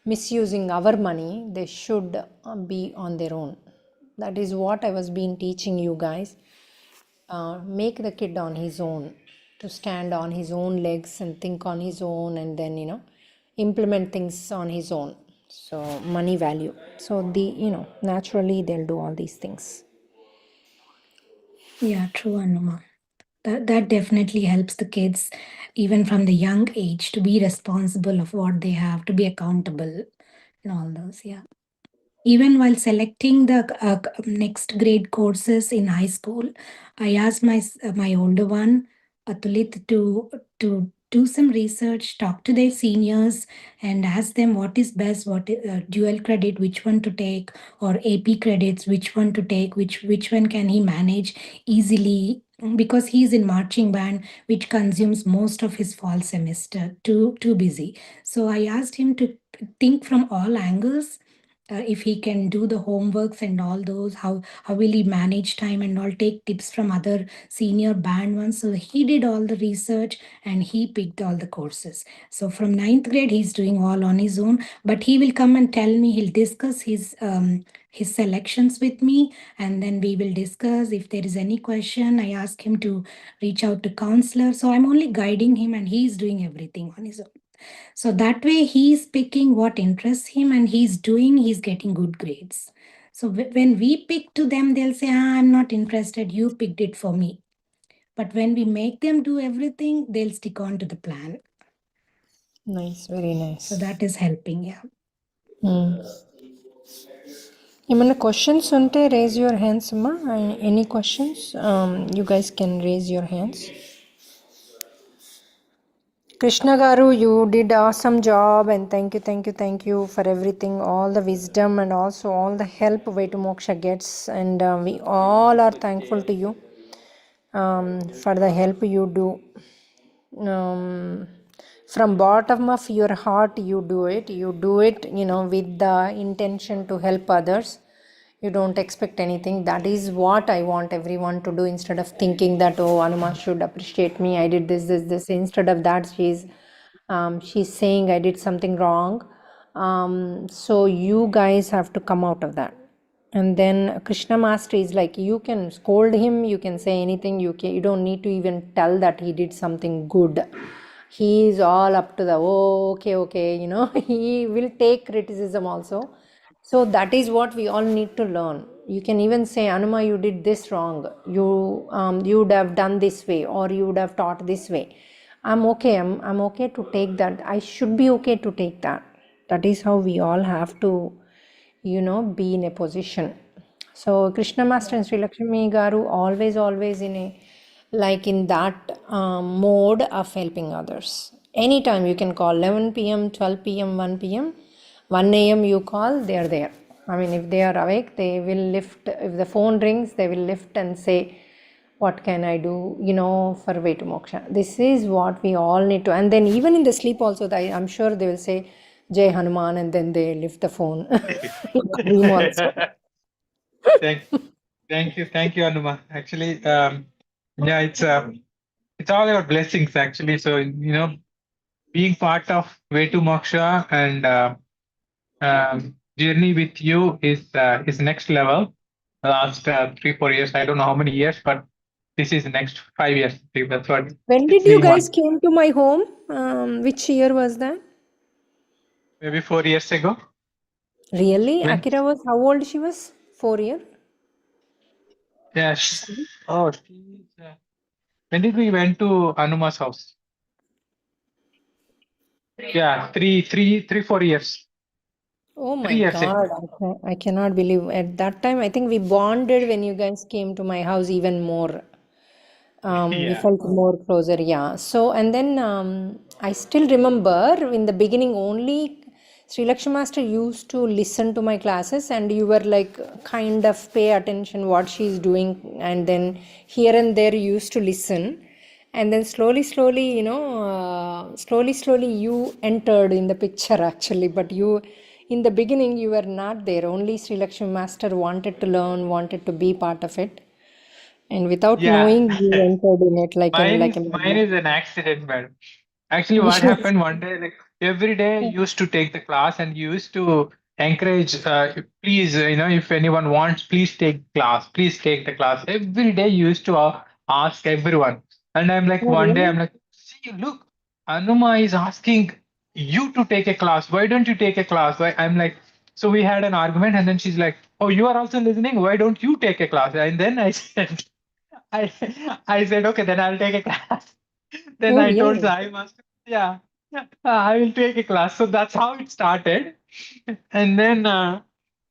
misusing our money, they should be on their own. That is what I was been teaching you guys. Make the kid on his own, to stand on his own legs and think on his own, and then implement things on his own. So money value. So naturally they'll do all these things. Yeah, true, Anuma. That definitely helps the kids, even from the young age, to be responsible of what they have, to be accountable, and all those. Yeah. Even while selecting the next grade courses in high school, I asked my older one, Atulit, to do some research, talk to their seniors, and ask them what is best, what dual credit, which one to take, or AP credits, which one to take, which one can he manage easily, because he's in marching band, which consumes most of his fall semester. Too busy. So I asked him to think from all angles, if he can do the homeworks and all those, how will he manage time and all, take tips from other senior band ones. So he did all the research and he picked all the courses. So from 9th grade he's doing all on his own, but he will come and tell me, he'll discuss his selections with me, and then we will discuss. If there is any question, I ask him to reach out to counselor. So I'm only guiding him and he's doing everything on his own. So that way he's picking what interests him and he's getting good grades. So when we pick to them, they'll say, I'm not interested, you picked it for me. But when we make them do everything, they'll stick on to the plan. Nice, very nice. So that is helping, yeah. Even questions unte, raise your hands, ma. Any questions? You guys can raise your hands. Krishna Garu, you did awesome job, and thank you for everything, all the wisdom and also all the help Way to Moksha gets, and we all are thankful to you for the help you do. From bottom of your heart you do it with the intention to help others. You don't expect anything. That is what I want everyone to do. Instead of thinking that, oh, Anuma should appreciate me, I did this, instead of that, she's saying I did something wrong. So you guys have to come out of that. And then Krishna Master is like, you can scold him, you can say anything, you don't need to even tell that he did something good. He is all up to the, okay, he will take criticism also. So that is what we all need to learn. You can even say, Anuma, you did this wrong. You would have done this way, or you would have taught this way. I'm okay. I'm okay to take that. I should be okay to take that. That is how we all have to, be in a position. So Krishna Master and Sri Lakshmi Garu always in a in that mode of helping others. Anytime you can call 11 p.m., 12 p.m., 1 p.m., 1 a.m. you call, they are there. I mean, if they are awake, they will lift. If the phone rings, they will lift and say, what can I do, for way to moksha. This is what we all need to. And then even in the sleep also, I'm sure they will say, Jai Hanuman, and then they lift the phone. In the dream also. Thank you, Anuma. Actually, yeah, it's all about blessings actually. So being part of Way to Moksha and journey with you is next level. Last 3-4 years, I don't know how many years, but this is the next 5 years. That's what When it's did you been guys one. came to my home? Which year was that? Maybe 4 years ago. Really? When? Akira was, how old she was? 4 years? Yes. Oh, when did we went to Anuma's house? Yeah, 4 years. Oh 3 my years ago. God. I cannot believe. At that time, I think we bonded when you guys came to my house even more. We Yeah. felt more closer, yeah. So, and then I still remember in the beginning only Sri Lakshmi Master used to listen to my classes, and you were like kind of pay attention what she's doing, and then here and there you used to listen. And then slowly, slowly you entered in the picture actually. But in the beginning, you were not there. Only Sri Lakshmi Master wanted to learn, wanted to be part of it. And without Yeah. knowing, you entered in it like a Mine magnet. is an accident, madam. Actually, what Yes. happened one day, like every day, I used to take the class and used to encourage, please, if anyone wants, please take class, please take the class. Every day, used to ask everyone. And I'm like, Oh, one day, really? I'm like, see, look, Anuma is asking you to take a class. Why don't you take a class? Why? I'm like, so we had an argument, and then she's like, oh, you are also listening. Why don't you take a class? And then I said, I I said, okay, then I'll take a class. Then Oh, I told really? Sai Master, yeah, I will take a class. So that's how it started. And then,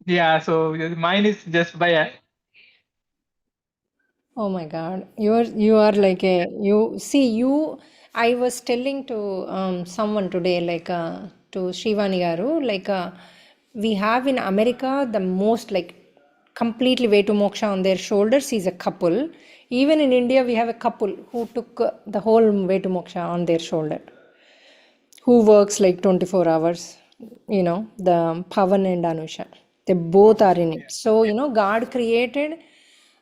yeah, so mine is just by, Oh my God. You are like a you see you I was telling to someone today to Srivani Garu we have in America the most completely way to moksha on their shoulders is a couple. Even in India we have a couple who took the whole way to moksha on their shoulder, who works like 24 hours, the Pavan and Anusha. They both are in it. So, God created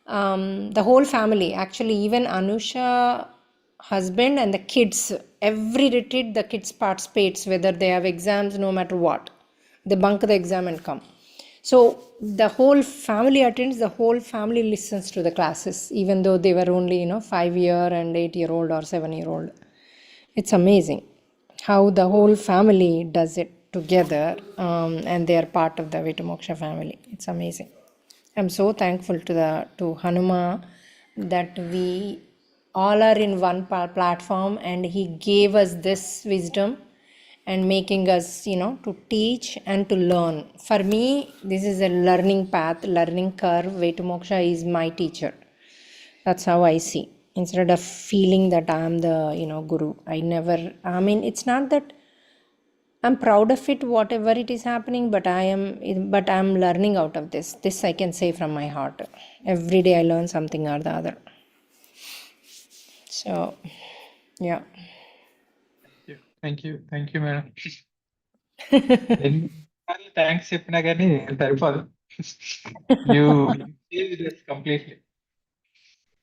the whole family. Actually, even Anusha husband and the kids, every retreat the kids participates, whether they have exams, no matter what. They bunk the exam and come. So the whole family attends, the whole family listens to the classes, even though they were only, 5-year and 8-year-old or 7-year-old. It's amazing how the whole family does it together, and they are part of the Vita Moksha family. It's amazing. I'm so thankful to Hanuma that we all are in one platform, and he gave us this wisdom and making us, to teach and to learn. For me, this is a learning path, learning curve. Vita Moksha is my teacher. That's how I see. Instead of feeling that I'm the, guru, I mean, it's not that I'm proud of it, whatever it is happening, but I'm learning out of this. This I can say from my heart. Every day I learn something or the other. So, yeah. thank you, madam. Thanks, Sipnagani. You saved this completely.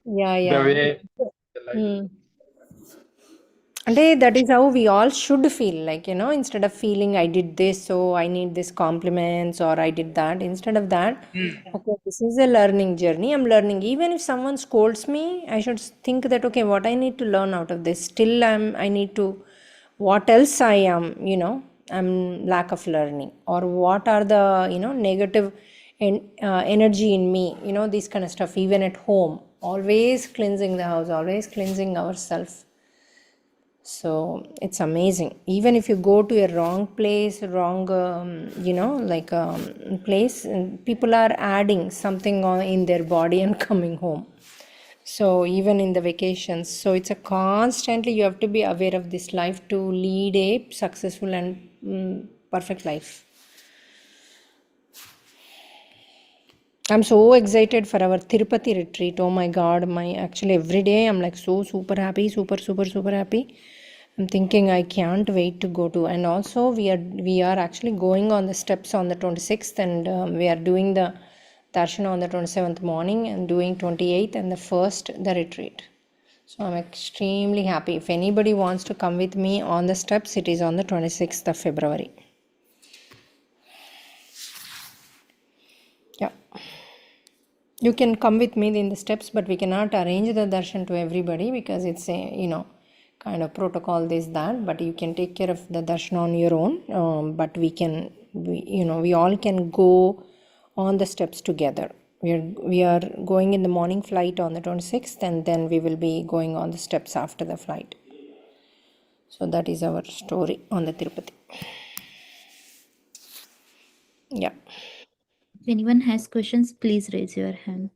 Yeah, The yeah. way the life. Hmm. And that is how we all should feel, instead of feeling I did this, so I need this compliments, or I did that. Instead of that, okay, this is a learning journey. I'm learning. Even if someone scolds me, I should think that, okay, what I need to learn out of this. Still, I need to, what else I am, I'm lack of learning, or what are the, negative energy in me, this kind of stuff. Even at home, always cleansing the house, always cleansing ourselves. So it's amazing. Even if you go to a wrong place, wrong, place, people are adding something in their body and coming home. So even in the vacations, so it's a constantly, you have to be aware of this life to lead a successful and perfect life. I'm so excited for our Tirupati retreat. Oh my God, actually every day I'm like so super happy, super happy. I'm thinking I can't wait to go to. And also we are actually going on the steps on the 26th, and we are doing the darshan on the 27th morning and doing 28th and the 1st the retreat. So I'm extremely happy. If anybody wants to come with me on the steps, it is on the 26th of February. Yeah. You can come with me in the steps, but we cannot arrange the darshan to everybody because it's a, kind of protocol, this, that, but you can take care of the darshan on your own. But we all can go on the steps together. We are going in the morning flight on the 26th, and then we will be going on the steps after the flight. So that is our story on the Tirupati. Yeah. If anyone has questions, please raise your hand.